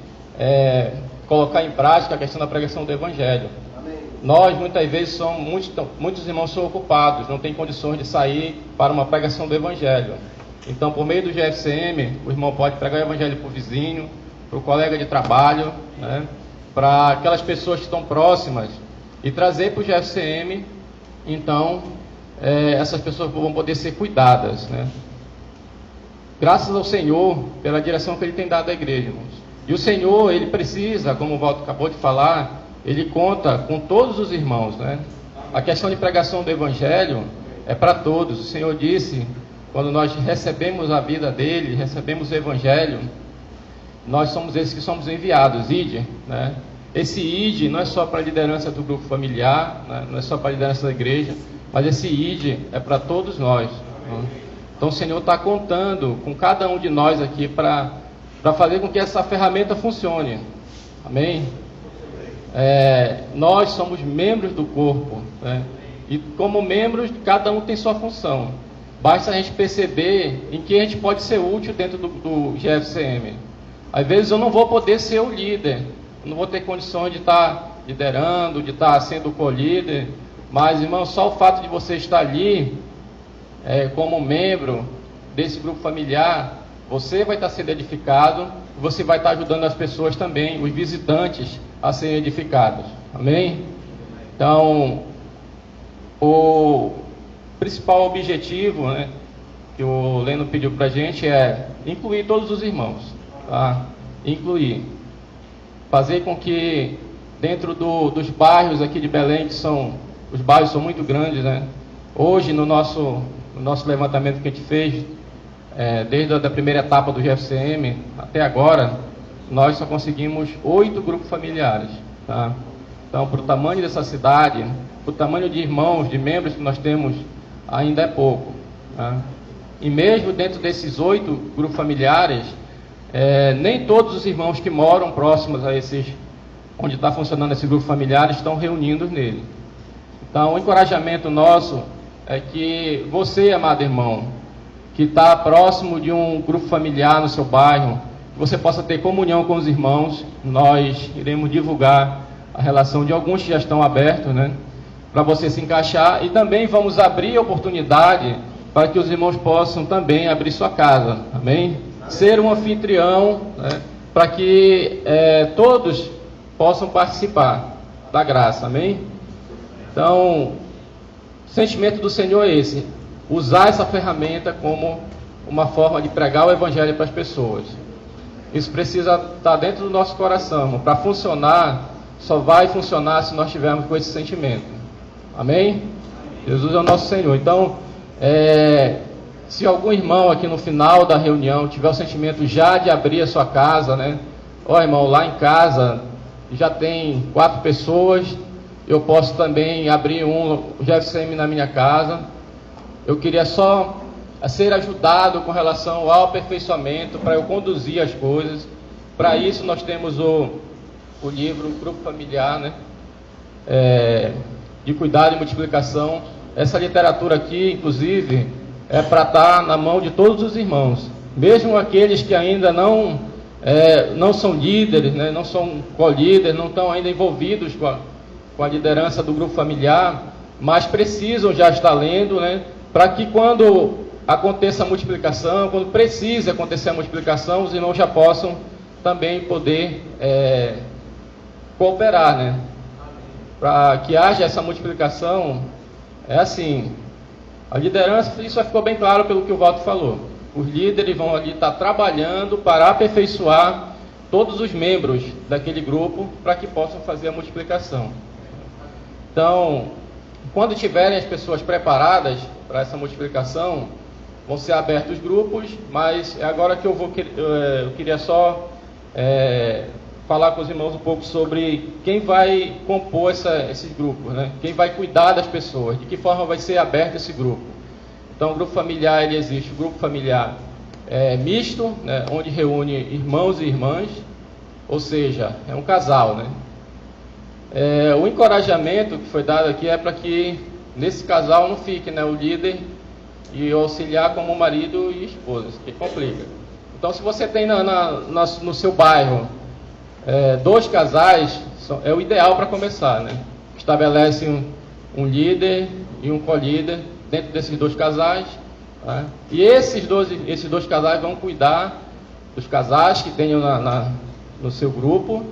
colocar em prática a questão da pregação do Evangelho. Nós, muitas vezes, muitos irmãos são ocupados, não têm condições de sair para uma pregação do Evangelho. Então, por meio do GFCM, o irmão pode pregar o Evangelho para o vizinho, para o colega de trabalho, né, para aquelas pessoas que estão próximas, e trazer para o GFCM. Então, essas pessoas vão poder ser cuidadas, né? Graças ao Senhor pela direção que Ele tem dado à igreja, irmãos. E o Senhor, Ele precisa, como o Walter acabou de falar, Ele conta com todos os irmãos, né? A questão de pregação do Evangelho é para todos. O Senhor disse, quando nós recebemos a vida dEle, recebemos o Evangelho, nós somos esses que somos enviados, ide, né? Esse ide não é só para a liderança do grupo familiar, né? Não é só para a liderança da igreja, mas esse ide é para todos nós, né? Então o Senhor está contando com cada um de nós aqui para fazer com que essa ferramenta funcione. Amém? Nós somos membros do corpo, né? E como membros, cada um tem sua função. Basta a gente perceber em que a gente pode ser útil dentro do GFCM. Às vezes eu não vou poder ser o líder, não vou ter condições de estar liderando, de estar sendo co-líder, mas, irmão, só o fato de você estar ali como membro desse grupo familiar, você vai estar sendo edificado, você vai estar ajudando as pessoas também, os visitantes, a serem edificados. Amém? Então, o principal objetivo, né, que o Leno pediu para a gente é incluir todos os irmãos, tá? Incluir. Fazer com que dentro dos bairros aqui de Belém, os bairros são muito grandes, né? Hoje, no nosso levantamento que a gente fez, desde a primeira etapa do GFCM até agora, nós só conseguimos 8 grupos familiares, tá? Então, para o tamanho dessa cidade, para o tamanho de irmãos, de membros que nós temos, ainda é pouco, tá? E mesmo dentro desses 8 grupos familiares, nem todos os irmãos que moram próximos a onde está funcionando esse grupo familiar, estão reunidos nele. Então, o encorajamento nosso é que você, amado irmão, que está próximo de um grupo familiar no seu bairro, que você possa ter comunhão com os irmãos. Nós iremos divulgar a relação de alguns que já estão abertos, né, para você se encaixar, e também vamos abrir a oportunidade para que os irmãos possam também abrir sua casa, amém? Ser um anfitrião, né, para que todos possam participar da graça, amém? Então, o sentimento do Senhor é esse: usar essa ferramenta como uma forma de pregar o Evangelho para as pessoas. Isso precisa estar dentro do nosso coração. Para funcionar, só vai funcionar se nós tivermos com esse sentimento. Amém? Jesus é o nosso Senhor. Então, se algum irmão aqui no final da reunião tiver o sentimento já de abrir a sua casa, né? Ó, irmão, lá em casa já tem 4 pessoas, eu posso também abrir um GFCM na minha casa. Eu queria só ser ajudado com relação ao aperfeiçoamento, para eu conduzir as coisas. Para isso nós temos o livro Grupo Familiar, né? De Cuidado e Multiplicação. Essa literatura aqui, inclusive, é para estar na mão de todos os irmãos, mesmo aqueles que ainda não são líderes, né? Não são co-líderes, não estão ainda envolvidos com a liderança do grupo familiar, mas precisam já estar lendo, né? Para que quando aconteça a multiplicação, quando precise acontecer a multiplicação, os irmãos já possam também poder cooperar, né? Para que haja essa multiplicação, assim, a liderança, isso ficou bem claro pelo que o Walter falou. Os líderes vão ali estar trabalhando para aperfeiçoar todos os membros daquele grupo, para que possam fazer a multiplicação. Então, quando tiverem as pessoas preparadas para essa multiplicação, vão ser abertos grupos, mas é agora que eu queria só falar com os irmãos um pouco sobre quem vai compor esses grupos, né? Quem vai cuidar das pessoas, de que forma vai ser aberto esse grupo. Então, o grupo familiar, ele existe, o grupo familiar misto, né? Onde reúne irmãos e irmãs, ou seja, é um casal, né? O encorajamento que foi dado aqui é para que nesse casal não fique, né, o líder e o auxiliar como marido e esposa, que complica. Então, se você tem no seu bairro 2 casais, é o ideal para começar, né? Estabelece um líder e um co-líder dentro desses 2 casais, tá? E esses dois casais vão cuidar dos casais que tenham no seu grupo,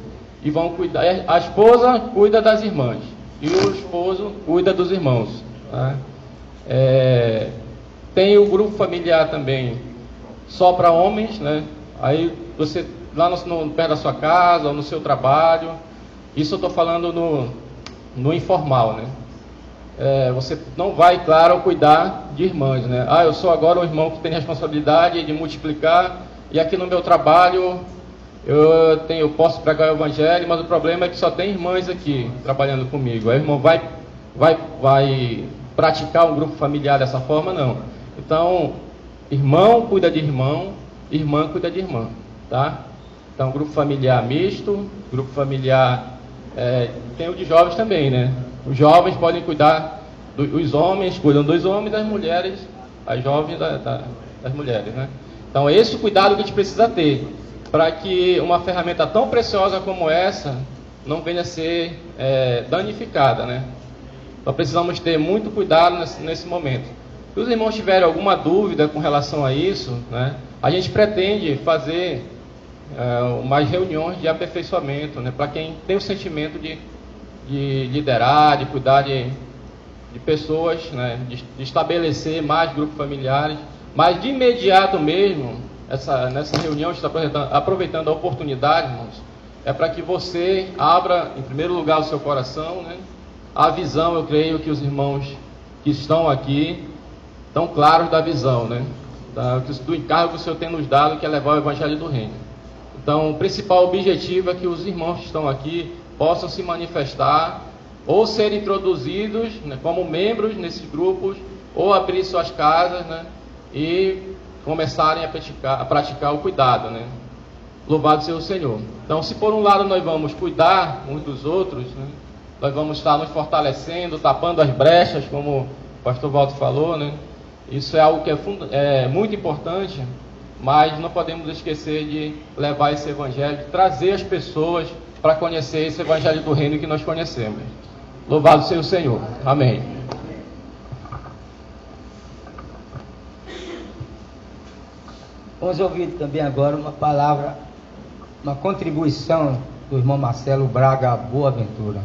e vão cuidar. A esposa cuida das irmãs e o esposo cuida dos irmãos, tá? Tem o grupo familiar também só para homens, né? Aí você lá perto da sua casa ou no seu trabalho, isso eu estou falando no informal, né? Você não vai, claro, cuidar de irmãs, né? Eu sou agora um irmão que tem responsabilidade de multiplicar, e aqui no meu trabalho eu posso pregar o Evangelho, mas o problema é que só tem irmãs aqui trabalhando comigo. Aí o irmão vai praticar um grupo familiar dessa forma? Não. Então, irmão cuida de irmão, irmã cuida de irmã, tá? Então, grupo familiar misto, grupo familiar, tem o de jovens também, né? Os jovens podem cuidar, os homens cuidam dos homens, as mulheres, as jovens das mulheres, né? Então, esse é o cuidado que a gente precisa ter, para que uma ferramenta tão preciosa como essa não venha a ser danificada, né? Então, precisamos ter muito cuidado nesse momento. Se os irmãos tiverem alguma dúvida com relação a isso, né, a gente pretende fazer mais reuniões de aperfeiçoamento, né, para quem tem o sentimento de liderar, de cuidar de pessoas, né, de estabelecer mais grupos familiares. Mas de imediato mesmo, nessa reunião, a gente está aproveitando a oportunidade, irmãos, é para que você abra, em primeiro lugar, o seu coração, né? A visão, eu creio que os irmãos que estão aqui estão claros da visão, né? Do encargo que o Senhor tem nos dado, que é levar o Evangelho do Reino. Então, o principal objetivo é que os irmãos que estão aqui possam se manifestar, ou serem introduzidos, né, como membros nesses grupos, ou abrir suas casas, né, e começarem a praticar o cuidado, né? Louvado seja o Senhor. Então, se por um lado nós vamos cuidar uns dos outros, né, nós vamos estar nos fortalecendo, tapando as brechas, como o pastor Walter falou, né? Isso é algo que é muito importante, mas não podemos esquecer de levar esse evangelho, de trazer as pessoas para conhecer esse evangelho do reino que nós conhecemos. Louvado seja o Senhor. Amém. Vamos ouvir também agora uma palavra, uma contribuição do irmão Marcelo Braga Boaventura.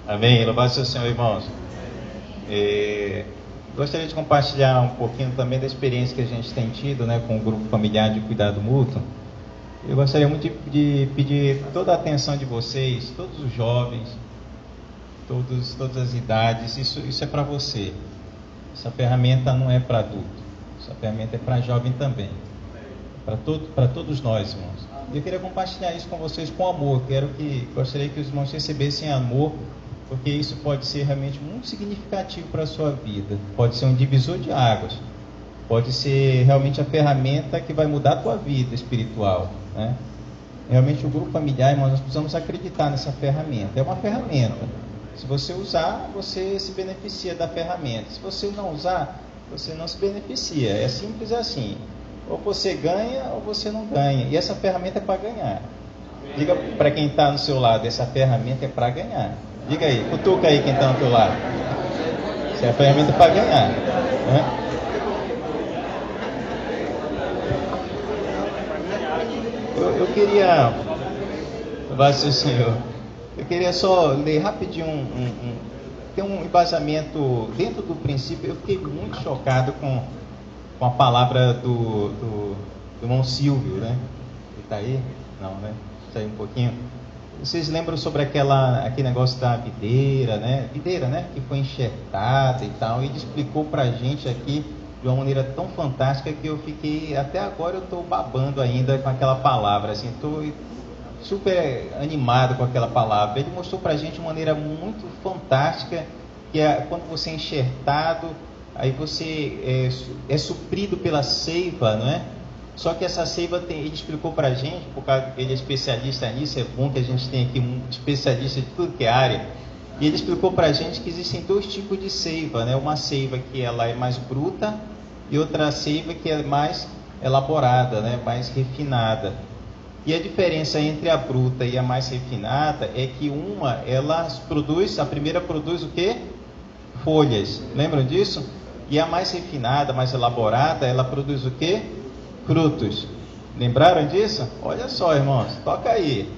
Amém. Louvado seja o Senhor, irmãos. Gostaria de compartilhar um pouquinho também da experiência que a gente tem tido, né, com o grupo familiar de cuidado mútuo. Eu gostaria muito de pedir toda a atenção de vocês, todos os jovens, todas as idades. Isso é para você. Essa ferramenta não é para adulto. Essa ferramenta é para jovem também. Para todos nós, irmãos. E eu queria compartilhar isso com vocês com amor. Gostaria que os irmãos recebessem amor, porque isso pode ser realmente muito significativo para a sua vida. Pode ser um divisor de águas. Pode ser realmente a ferramenta que vai mudar a tua vida espiritual, né? Realmente o grupo familiar, irmãos, nós precisamos acreditar nessa ferramenta. É uma ferramenta. Se você usar, você se beneficia da ferramenta. Se você não usar, você não se beneficia. É simples assim. Ou você ganha ou você não ganha. E essa ferramenta é para ganhar. Diga para quem está no seu lado, essa ferramenta é para ganhar. Diga aí, cutuca aí quem está no teu lado. Essa ferramenta é para ganhar, né? Eu queria, vai ser o Senhor, eu queria só ler rapidinho tem um embasamento dentro do princípio. Eu fiquei muito chocado com a palavra do irmão Silvio, né? Ele está aí? Não, né? Saiu um pouquinho. Vocês lembram sobre aquele negócio da videira, né? Videira, né? Que foi enxertada e tal. E ele explicou pra gente aqui de uma maneira tão fantástica que eu fiquei, até agora eu estou babando ainda com aquela palavra, assim, estou super animado com aquela palavra. Ele mostrou pra gente de uma maneira muito fantástica, que é quando você é enxertado, aí você é suprido pela seiva, não é? Só que essa seiva ele explicou pra gente, por causa que ele é especialista nisso, é bom que a gente tenha aqui um especialista de tudo que é área. E ele explicou para a gente que existem dois tipos de seiva, né? Uma seiva que ela é mais bruta e outra seiva que é mais elaborada, né? Mais refinada. E a diferença entre a bruta e a mais refinada é que a primeira produz o quê? Folhas. Lembram disso? E a mais refinada, mais elaborada, ela produz o quê? Frutos. Lembraram disso? Olha só, irmãos, toca aí.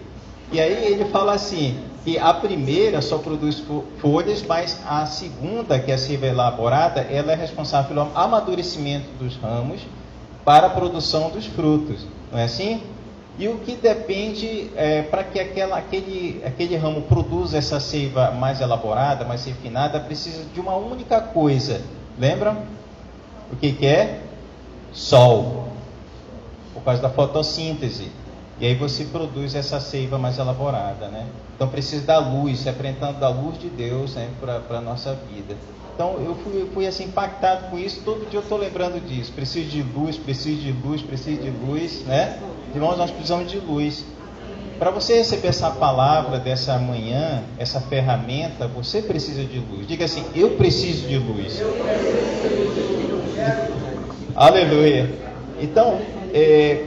E aí ele fala assim, que a primeira só produz folhas, mas a segunda, que é a seiva elaborada, ela é responsável pelo amadurecimento dos ramos para a produção dos frutos. Não é assim? E o que depende para que aquele ramo produza essa seiva mais elaborada, mais refinada, precisa de uma única coisa. Lembram? O que é? Sol. Por causa da fotossíntese. E aí você produz essa seiva mais elaborada, né? Então precisa da luz, se apresentando da luz de Deus, né, para a nossa vida. Então eu fui assim impactado com isso. Todo dia eu estou lembrando disso. Preciso de luz, preciso de luz, preciso de luz, né? Irmãos, nós precisamos de luz. Para você receber essa palavra dessa manhã, essa ferramenta, você precisa de luz. Diga assim: eu preciso de luz. Aleluia. Então,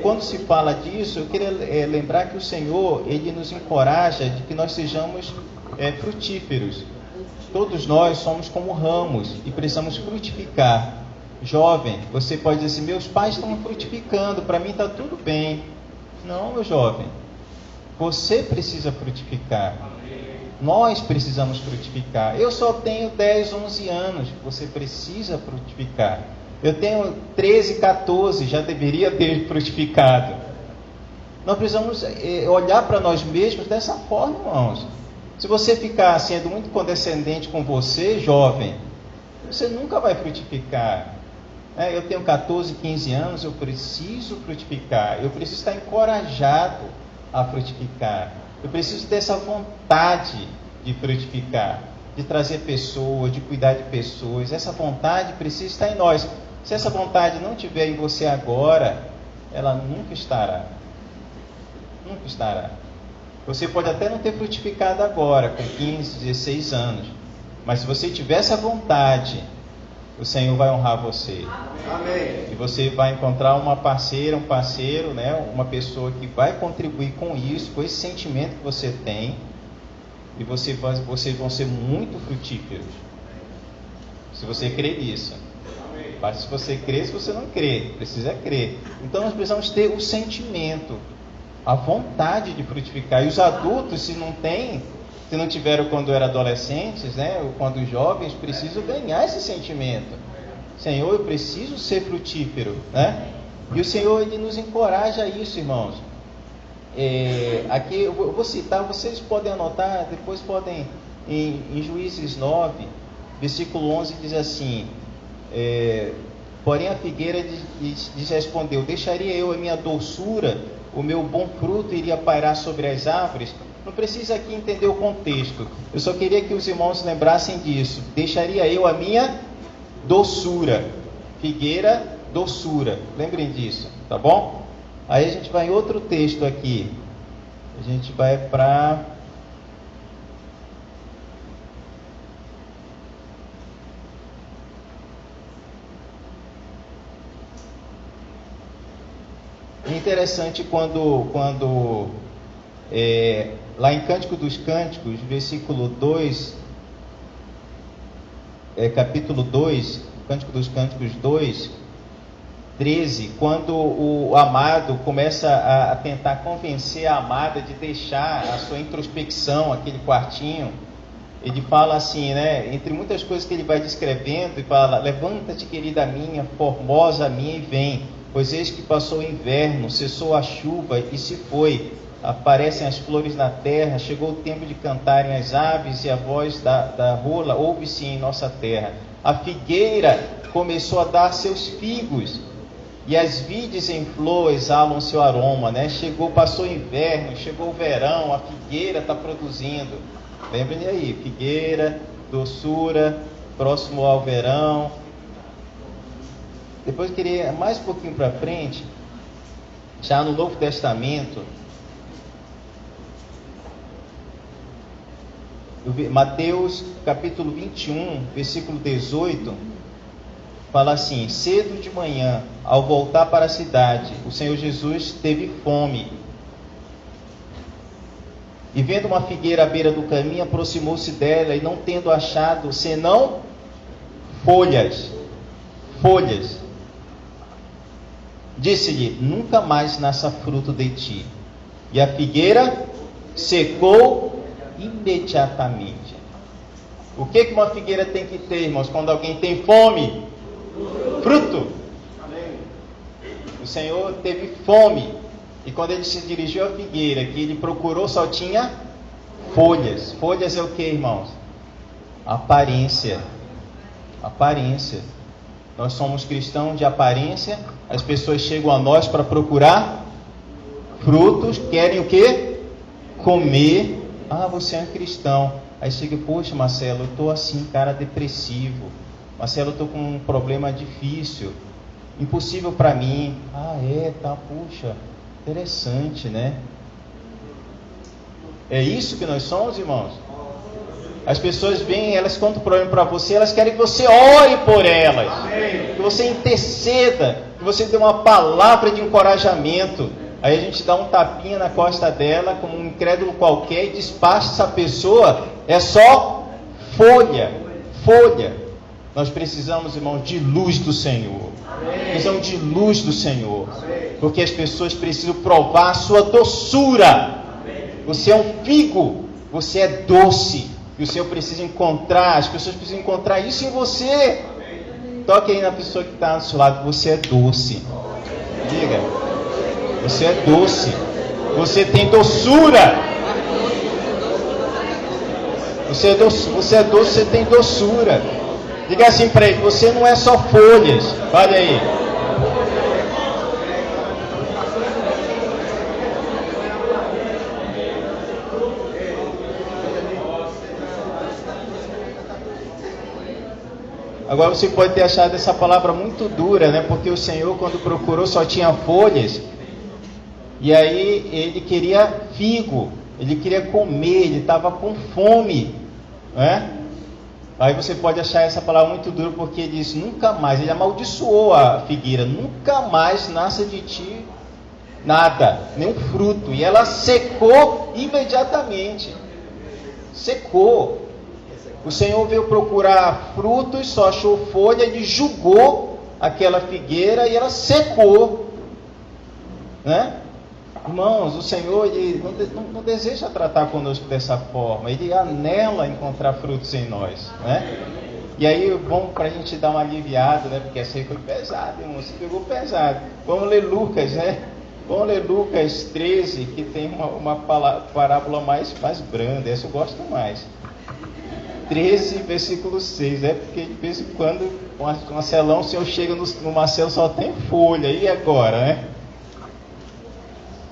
quando se fala disso, eu queria lembrar que o Senhor, Ele nos encoraja de que nós sejamos frutíferos. Todos nós somos como ramos e precisamos frutificar. Jovem, você pode dizer assim: meus pais estão frutificando, para mim está tudo bem. Não, meu jovem. Você precisa frutificar. Nós precisamos frutificar. Eu só tenho 10, 11 anos. Você precisa frutificar. Eu tenho 13, 14. Já deveria ter frutificado. Nós precisamos olhar para nós mesmos dessa forma, irmãos. Se você ficar sendo muito condescendente com você, jovem, você nunca vai frutificar. Eu tenho 14, 15 anos. Eu preciso frutificar. Eu preciso estar encorajado a frutificar. Eu preciso ter essa vontade de frutificar, de trazer pessoas, de cuidar de pessoas. Essa vontade precisa estar em nós. Se essa vontade não estiver em você agora, ela nunca estará. Nunca estará. Você pode até não ter frutificado agora, com 15, 16 anos, mas se você tiver essa vontade, o Senhor vai honrar você. Amém. E você vai encontrar uma parceira, um parceiro, né? Uma pessoa que vai contribuir com isso, com esse sentimento que você tem. E vocês vão ser muito frutíferos. Se você crer nisso. Mas se você crer, se você não crer, precisa crer. Então nós precisamos ter o sentimento, a vontade de frutificar. E os adultos, se não tiveram quando eram adolescentes, né, ou quando jovens, precisam ganhar esse sentimento. Senhor, eu preciso ser frutífero, né? E o Senhor, Ele nos encoraja a isso, irmãos. Aqui eu vou citar, vocês podem anotar, depois podem, em Juízes 9, versículo 11, diz assim: porém a figueira lhes respondeu: deixaria eu a minha doçura, o meu bom fruto iria pairar sobre as árvores? Não precisa aqui entender o contexto. Eu só queria que os irmãos lembrassem disso. Deixaria eu a minha doçura. Figueira, doçura. Lembrem disso, tá bom? Aí a gente vai em outro texto aqui. A gente vai para... É interessante quando lá em Cântico dos Cânticos, versículo 2, capítulo 2, Cântico dos Cânticos 2, 13, quando o amado começa a tentar convencer a amada de deixar a sua introspecção, aquele quartinho, ele fala assim, né, entre muitas coisas que ele vai descrevendo, ele fala: levanta-te, querida minha, formosa minha, e vem, pois eis que passou o inverno, cessou a chuva e se foi. Aparecem as flores na terra, chegou o tempo de cantarem as aves, e a voz da rola ouve-se em nossa terra. A figueira começou a dar seus figos, e as vides em flor exalam seu aroma, né? Passou o inverno, chegou o verão, a figueira está produzindo. Lembrem aí, figueira, doçura, próximo ao verão. Depois eu queria mais um pouquinho para frente, já no Novo Testamento, Mateus capítulo 21, versículo 18, fala assim: cedo de manhã, ao voltar para a cidade, o Senhor Jesus teve fome. E vendo uma figueira à beira do caminho, aproximou-se dela, e não tendo achado senão folhas, disse-lhe: nunca mais nasça fruto de ti. E a figueira secou imediatamente. O que uma figueira tem que ter, irmãos, quando alguém tem fome? Fruto. O Senhor teve fome, e quando ele se dirigiu à figueira, que ele procurou, só tinha folhas. Folhas é o que, irmãos? Aparência. Nós somos cristãos de aparência. As pessoas chegam a nós para procurar frutos, querem o que? Comer. Ah, você é um cristão. Aí chega: poxa, Marcelo, eu estou assim, cara, depressivo. Marcelo, eu estou com um problema difícil, impossível para mim. Ah, tá, puxa, interessante, né? É isso que nós somos, irmãos? As pessoas vêm, elas contam o problema para você, elas querem que você ore por elas, que você interceda, que você dê uma palavra de encorajamento. Aí a gente dá um tapinha na costa dela, como um incrédulo qualquer, e despacha essa pessoa. É só folha. Nós precisamos, irmãos, de luz do Senhor. Precisamos de luz do Senhor. Porque as pessoas precisam provar a sua doçura. Você é um figo, você é doce. E o Senhor precisa encontrar, as pessoas precisam encontrar isso em você. Toque aí na pessoa que está ao seu lado, você é doce. Diga, você é doce. Você tem doçura. Você é doce, você tem doçura. Diga assim para ele, você não é só folhas. Olha aí. Agora você pode ter achado essa palavra muito dura, né? Porque o Senhor, quando procurou, só tinha folhas. E aí ele queria figo, ele queria comer, ele estava com fome, né? Aí você pode achar essa palavra muito dura, porque ele disse, nunca mais, ele amaldiçoou a figueira, nunca mais nasça de ti nada, nenhum fruto. E ela secou imediatamente, secou. O Senhor veio procurar frutos, só achou folha, ele julgou aquela figueira e ela secou, né? Irmãos, o Senhor ele não deseja tratar conosco dessa forma, ele anela encontrar frutos em nós, né? E aí, bom, para a gente dar uma aliviada, né? Porque essa aí foi pesada, irmão, você pegou pesado. Vamos ler Lucas, né? Vamos ler Lucas 13, que tem uma parábola mais branda, essa eu gosto mais. 13, versículo 6, porque de vez em quando, com Marcelão, o Senhor chega no Marcelo, só tem folha, e agora, né?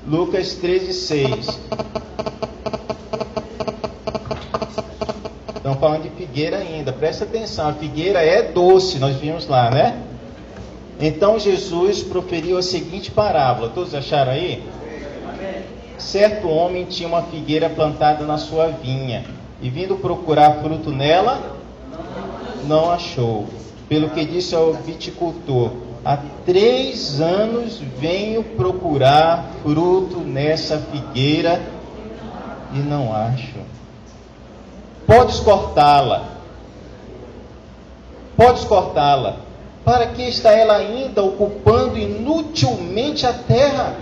Lucas 13, 6. Estamos falando de figueira ainda, presta atenção, a figueira é doce, nós vimos lá, né? Então Jesus proferiu a seguinte parábola, todos acharam aí? Certo homem tinha uma figueira plantada na sua vinha, e vindo procurar fruto nela, não achou. Pelo que disse ao viticultor, há 3 anos venho procurar fruto nessa figueira e não acho. Podes cortá-la. Para que está ela ainda ocupando inutilmente a terra?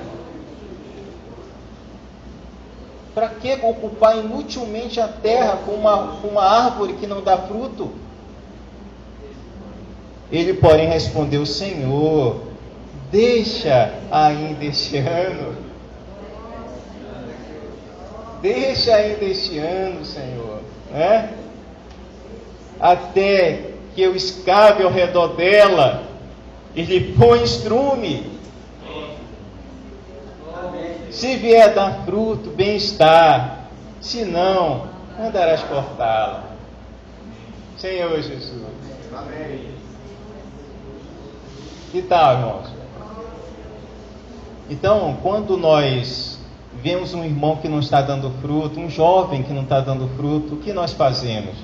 Para que ocupar inutilmente a terra com uma árvore que não dá fruto? Ele, porém, respondeu, Senhor, deixa ainda este ano. Deixa ainda este ano, Senhor, né? Até que eu escave ao redor dela e lhe põe estrume. Se vier dar fruto, bem está. Se não, mandarás cortá-la. Senhor Jesus. Amém. Que tal, irmãos? Então, quando nós vemos um irmão que não está dando fruto, um jovem que não está dando fruto, o que nós fazemos?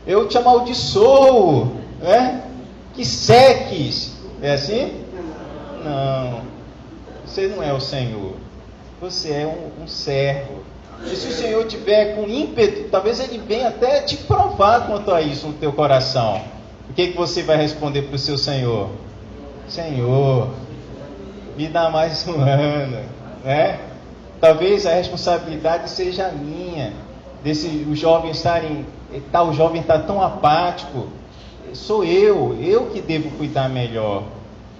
Eu te amaldiçoo, né? Que seques. É assim? Não. Você não é o Senhor. Você é um servo. E se o Senhor tiver com ímpeto, talvez Ele venha até te provar quanto a isso no teu coração. O que você vai responder para o seu Senhor? Senhor, me dá mais um ano, né? Talvez a responsabilidade seja minha, o jovem está tão apático. Sou eu que devo cuidar melhor.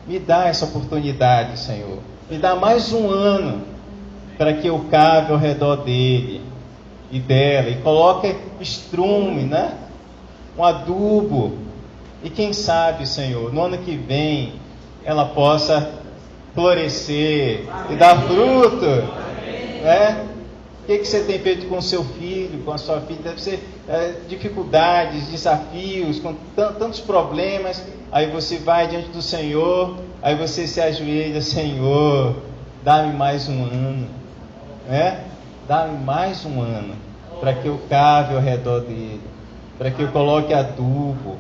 Me dá essa oportunidade, Senhor. Me dá mais um ano para que eu cave ao redor dele e dela e coloque estrume, né? Um adubo. E quem sabe, Senhor, no ano que vem ela possa florescer e dar fruto, né? O que você tem feito com seu filho, com a sua filha, deve ser dificuldades, desafios, com tantos problemas. Aí você vai diante do Senhor, aí você se ajoelha: Senhor, dá-me mais um ano, né? Dá-me mais um ano, para que eu cave ao redor dele, para que eu coloque adubo,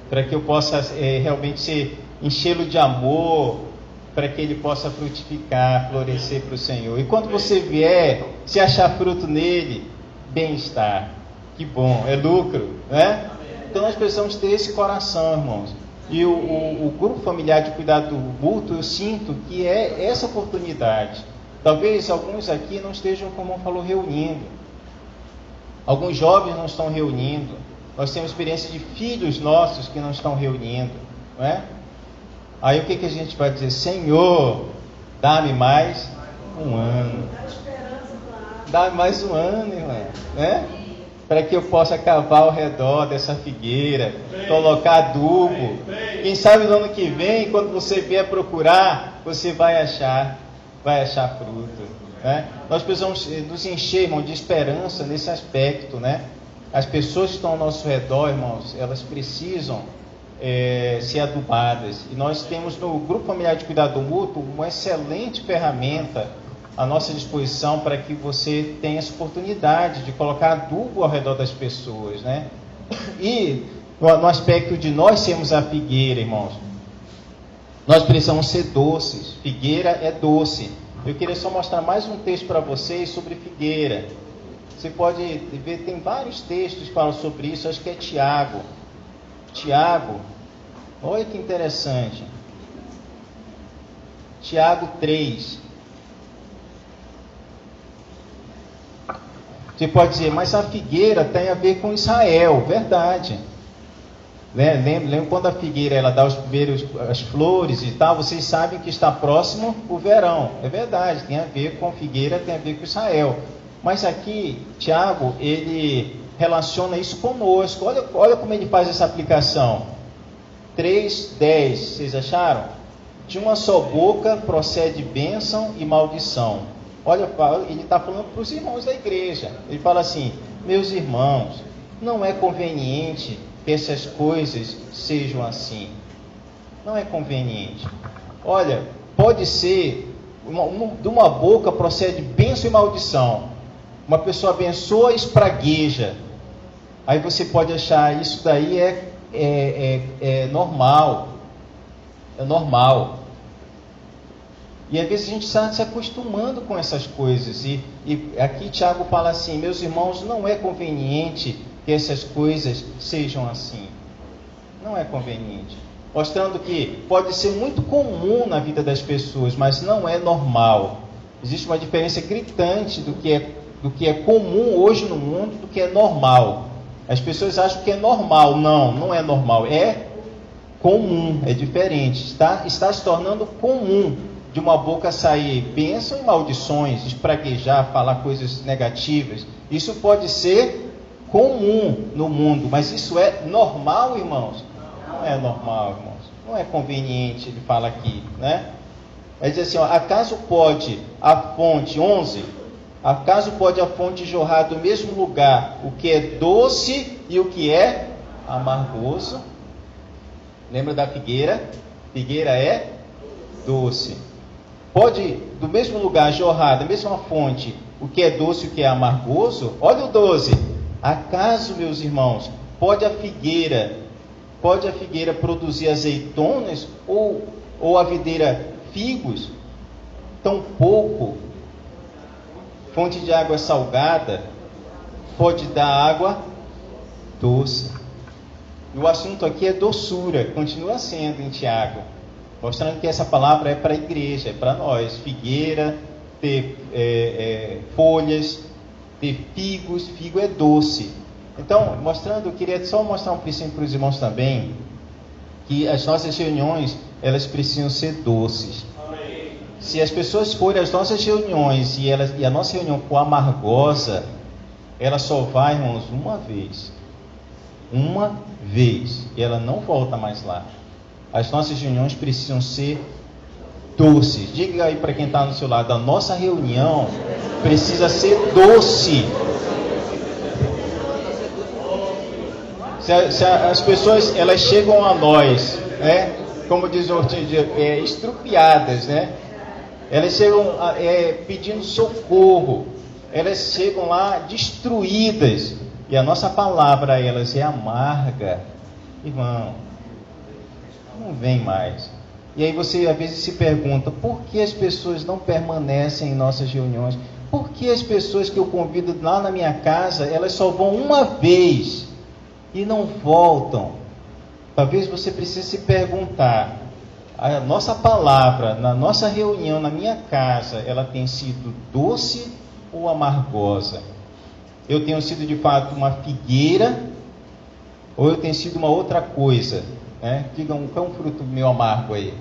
para que eu possa realmente enchê-lo de amor, para que ele possa frutificar, florescer para o Senhor. E quando você vier, se achar fruto nele, bem-estar. Que bom, é lucro, né? Então nós precisamos ter esse coração, irmãos. E o grupo familiar de cuidado mútuo, eu sinto que é essa oportunidade. Talvez alguns aqui não estejam, como o falou, reunindo. Alguns jovens não estão reunindo. Nós temos experiência de filhos nossos que não estão reunindo, não é? Aí o que a gente vai dizer? Senhor, dá-me mais um ano. Dá-me mais um ano, irmã, né? Para que eu possa cavar ao redor dessa figueira, colocar adubo. Quem sabe no ano que vem, quando você vier procurar, você vai achar fruto, né? Nós precisamos nos encher, irmão, de esperança nesse aspecto, né? As pessoas que estão ao nosso redor, irmãos, elas precisam ser adubadas. E nós temos no Grupo Familiar de Cuidado Mútuo uma excelente ferramenta à nossa disposição para que você tenha essa oportunidade de colocar adubo ao redor das pessoas, né? E no aspecto de nós sermos a figueira, irmãos, nós precisamos ser doces. Figueira é doce. Eu queria só mostrar mais um texto para vocês sobre figueira. Você pode ver, tem vários textos que falam sobre isso. Acho que é Tiago. Tiago, olha que interessante. Tiago 3. Você pode dizer, mas a figueira tem a ver com Israel. Verdade. Lembra quando a figueira ela dá as flores e tal, vocês sabem que está próximo o verão. É verdade, tem a ver com figueira, tem a ver com Israel. Mas aqui, Tiago, ele relaciona isso conosco. Olha como ele faz essa aplicação. 3:10, vocês acharam? De uma só boca procede bênção e maldição. Olha, ele está falando para os irmãos da igreja. Ele fala assim: meus irmãos, não é conveniente que essas coisas sejam assim. Não é conveniente. Olha, pode ser, de uma boca procede bênção e maldição. Uma pessoa abençoa e espragueja. Aí você pode achar isso daí é normal. É normal. E às vezes a gente está se acostumando com essas coisas. E aqui Tiago fala assim: meus irmãos, não é conveniente que essas coisas sejam assim. Não é conveniente. Mostrando que pode ser muito comum na vida das pessoas, mas não é normal. Existe uma diferença gritante do que é comum hoje no mundo do que é normal. As pessoas acham que é normal. Não é normal. É comum, é diferente. Está se tornando comum de uma boca sair bênção e maldições, espraguejar, falar coisas negativas. Isso pode ser comum no mundo, mas isso é normal, irmãos? Não é normal, irmãos. Não é conveniente, ele fala aqui, né? Ele diz assim, ó, acaso pode a fonte, 11, acaso pode a fonte jorrar do mesmo lugar o que é doce e o que é amargoso? Lembra da figueira? Figueira é doce. Pode do mesmo lugar jorrar, da mesma fonte, o que é doce e o que é amargoso? Olha o 12. Acaso, meus irmãos, pode a figueira produzir azeitonas ou a videira figos? Tampouco fonte de água salgada pode dar água doce. E o assunto aqui é doçura, continua sendo em Tiago, mostrando que essa palavra é para a igreja, é para nós. Figueira, ter folhas, ter figos, figo é doce. Então, eu queria só mostrar um princípio para os irmãos também, que as nossas reuniões, elas precisam ser doces. Se as pessoas forem às nossas reuniões e a nossa reunião for amargosa, ela só vai, irmãos, uma vez, e ela não volta mais lá. As nossas reuniões precisam ser doces. Diga aí para quem está no seu lado, a nossa reunião precisa ser doce. Se as pessoas elas chegam a nós, né? Como diz o Ortiz, estrupiadas, né? Elas chegam pedindo socorro, elas chegam lá destruídas, e a nossa palavra a elas é amarga. Irmão, não vem mais. E aí você às vezes se pergunta, por que as pessoas não permanecem em nossas reuniões? Por que as pessoas que eu convido lá na minha casa, elas só vão uma vez e não voltam? Talvez você precise se perguntar, a nossa palavra, na nossa reunião, na minha casa, ela tem sido doce ou amargosa? Eu tenho sido de fato uma figueira, ou eu tenho sido uma outra coisa? Né? Digam, qual é um fruto meio amargo aí?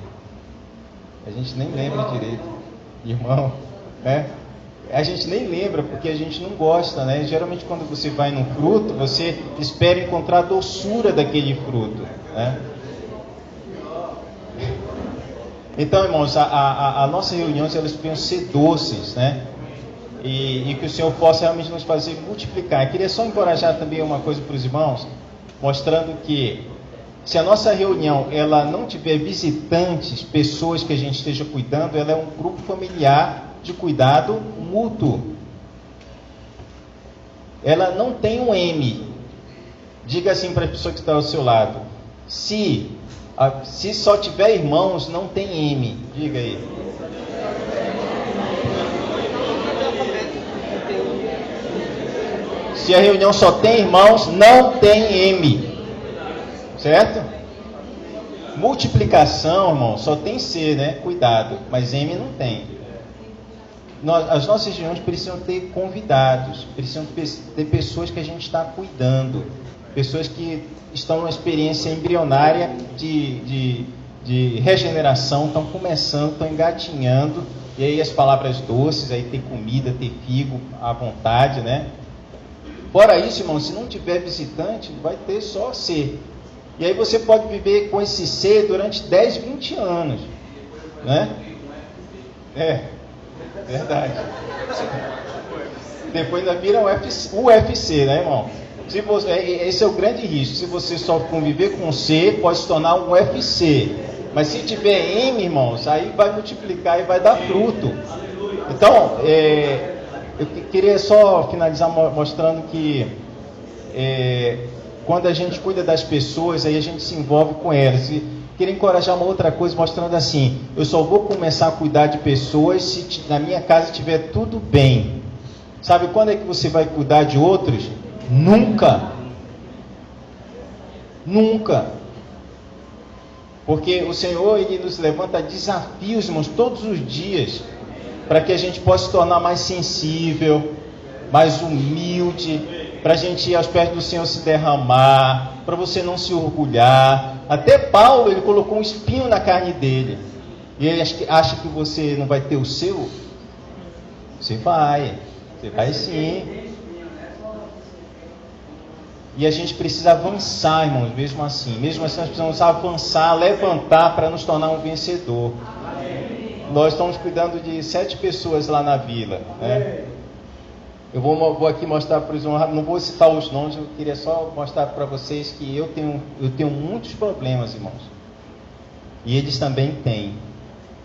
A gente nem lembra direito, irmão, né? A gente nem lembra porque a gente não gosta, né? Geralmente quando você vai num fruto, você espera encontrar a doçura daquele fruto, né? Então, irmãos, a nossa reuniões, elas precisam ser doces, né? E que o Senhor possa realmente nos fazer multiplicar. Eu queria só encorajar também uma coisa para os irmãos, mostrando que se a nossa reunião ela não tiver visitantes, pessoas que a gente esteja cuidando, ela é um grupo familiar de cuidado mútuo. Ela não tem um M. Diga assim para a pessoa que está ao seu lado: se só tiver irmãos, não tem M. Diga aí. Se a reunião só tem irmãos, não tem M. Certo? Multiplicação, irmão, só tem C, né? Cuidado. Mas M não tem. As nossas reuniões precisam ter convidados, precisam ter pessoas que a gente está cuidando, pessoas que estão numa experiência embrionária de regeneração, estão começando, estão engatinhando, e aí as palavras doces, aí ter comida, ter figo à vontade, né? Fora isso, irmão, se não tiver visitante, vai ter só C. E aí você pode viver com esse C durante 10, 20 anos, né? Verdade. Depois ainda vira UFC, né, irmão? Esse é o grande risco. Se você só conviver com C, pode se tornar um UFC. Mas se tiver M, irmãos, aí vai multiplicar e vai dar fruto. Então, eu queria só finalizar mostrando que quando a gente cuida das pessoas, aí a gente se envolve com elas. E queria encorajar uma outra coisa, mostrando assim: eu só vou começar a cuidar de pessoas se na minha casa estiver tudo bem. Sabe quando é que você vai cuidar de outros? Nunca. Nunca. Porque o Senhor, Ele nos levanta desafios, irmãos, todos os dias, para que a gente possa se tornar mais sensível, mais humilde, para a gente ir aos pés do Senhor se derramar, para você não se orgulhar. Até Paulo, ele colocou um espinho na carne dele. E ele acha que você não vai ter o seu? Você vai sim. E a gente precisa avançar, irmãos, mesmo assim. Mesmo assim nós precisamos avançar, levantar para nos tornar um vencedor. Nós estamos cuidando de 7 pessoas lá na vila, né? Eu vou aqui mostrar para os irmãos, não vou citar os nomes, eu queria só mostrar para vocês que eu tenho muitos problemas, irmãos. E eles também têm.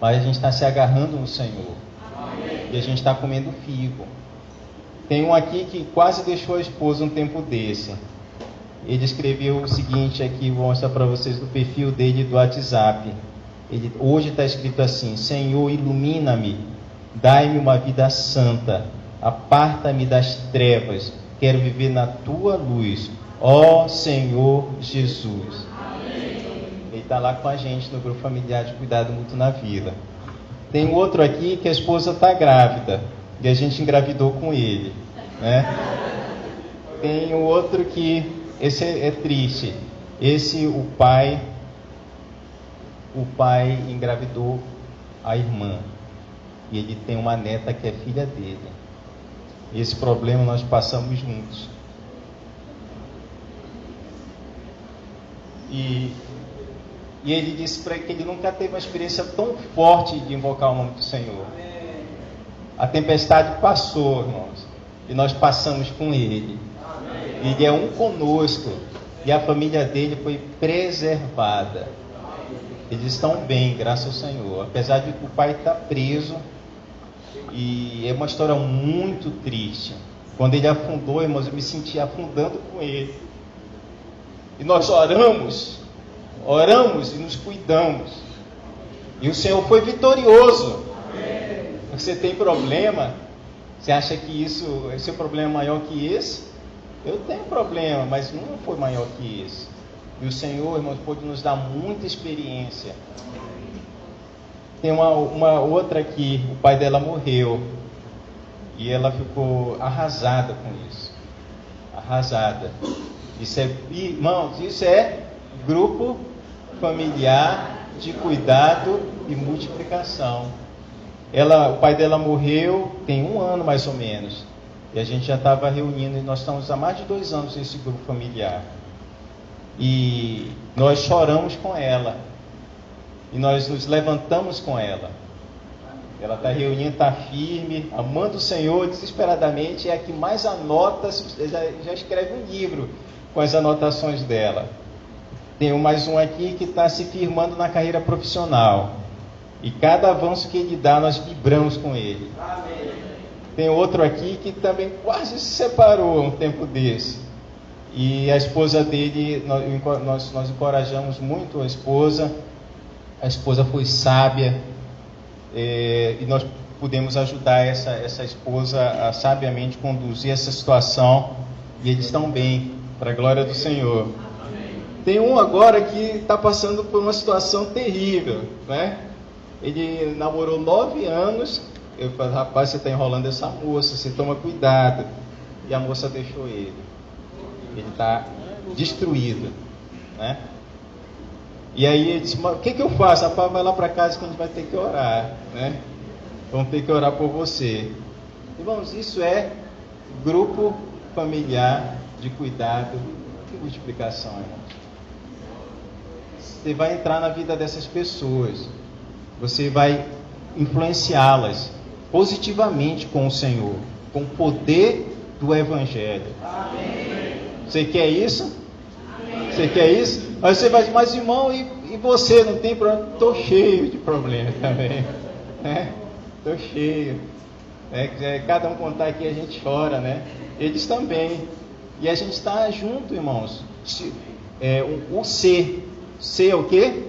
Mas a gente está se agarrando no Senhor. E a gente está comendo figo. Tem um aqui que quase deixou a esposa um tempo desse. Ele escreveu o seguinte aqui, vou mostrar para vocês do perfil dele do WhatsApp. Hoje está escrito assim: Senhor, ilumina-me, dai-me uma vida santa, aparta-me das trevas, quero viver na tua luz, ó Senhor Jesus. Ele está lá com a gente no grupo familiar de cuidado mútuo na vila. Tem outro aqui que a esposa está grávida e a gente engravidou com ele, né? Tem o outro que esse é triste. Esse o pai engravidou a irmã e ele tem uma neta que é filha dele. Esse problema nós passamos juntos. E ele disse para ele que ele nunca teve uma experiência tão forte de invocar o nome do Senhor. A tempestade passou, irmãos, e nós passamos com ele. Ele é um conosco. e a família dele foi preservada. Eles estão bem, graças ao Senhor. Apesar de que o pai estar preso, e é uma história muito triste. Quando ele afundou, irmãos, eu me senti afundando com ele. E nós oramos e nos cuidamos. E o Senhor foi vitorioso. Você tem problema? Você acha que esse problema é maior que esse? Eu tenho problema, mas não foi maior que esse. E o Senhor, irmãos, pode nos dar muita experiência. Tem uma outra aqui, o pai dela morreu. E ela ficou arrasada com isso. Arrasada. Irmãos, isso é grupo familiar de cuidado e multiplicação. O pai dela morreu tem 1 ano mais ou menos. E a gente já estava reunindo, e nós estamos há mais de 2 anos nesse grupo familiar. E nós choramos com ela. E nós nos levantamos com ela. Ela está reunindo, está firme, amando o Senhor desesperadamente. É a que mais anota, já escreve um livro com as anotações dela. Tem mais um aqui que está se firmando na carreira profissional. E cada avanço que ele dá, nós vibramos com ele. Amém. Tem outro aqui que também quase se separou um tempo desse. E a esposa dele, nós encorajamos muito a esposa. A esposa foi sábia. E nós pudemos ajudar essa esposa a sabiamente conduzir essa situação. E eles estão bem, para a glória do Senhor. Tem um agora que está passando por uma situação terrível, né? Ele namorou 9 anos. Eu falei, rapaz, você está enrolando essa moça, você toma cuidado. E a moça deixou ele. Ele está destruído, né? E aí ele disse, mas o que eu faço? Rapaz, vai lá para casa que a gente vai ter que orar, né? Vamos ter que orar por você. Irmãos, isso é grupo familiar de cuidado e multiplicação, irmãos. Você vai entrar na vida dessas pessoas. Você vai influenciá-las positivamente com o Senhor, com o poder do Evangelho. Amém. Você quer isso? Amém. Você quer isso? Aí você vai dizer, mas irmão, e você não tem problema? Estou cheio de problemas também. Estou cheio. Cada um contar aqui a gente chora, né? Eles também. E a gente está junto, irmãos. O ser. Ser é o quê?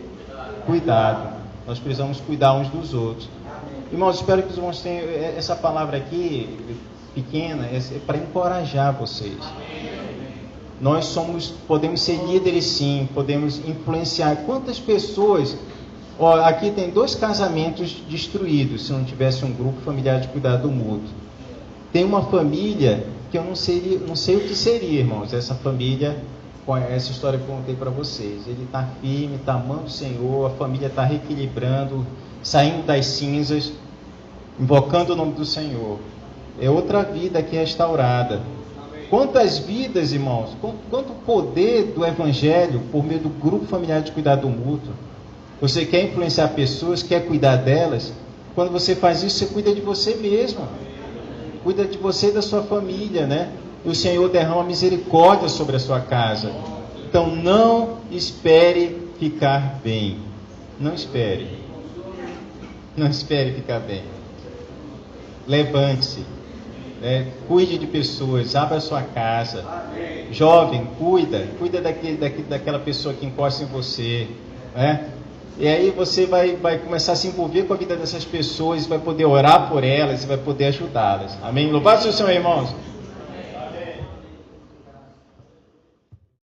Cuidado. Nós precisamos cuidar uns dos outros. Irmãos, espero que os irmãos tenham essa palavra aqui, pequena, é para encorajar vocês. Nós podemos ser líderes sim, podemos influenciar. Quantas pessoas... aqui tem 2 casamentos destruídos, se não tivesse um grupo familiar de cuidado mútuo. Tem uma família que eu não sei o que seria, irmãos, essa família... com essa história que eu contei para vocês. Ele está firme, está amando o Senhor, a família está reequilibrando, saindo das cinzas, invocando o nome do Senhor. É outra vida que é restaurada. Quantas vidas, irmãos, quanto poder do Evangelho por meio do grupo familiar de cuidado mútuo. Você quer influenciar pessoas, quer cuidar delas? Quando você faz isso, você cuida de você mesmo. Cuida de você e da sua família, né? E o Senhor derrama misericórdia sobre a sua casa. Então não espere ficar bem. Não espere. Não espere ficar bem. Levante-se. Cuide de pessoas. Abra a sua casa. Jovem, cuida daquela pessoa que encosta em você. Né? E aí você vai começar a se envolver com a vida dessas pessoas, vai poder orar por elas e vai poder ajudá-las. Amém? Louvado seja o Senhor, irmãos.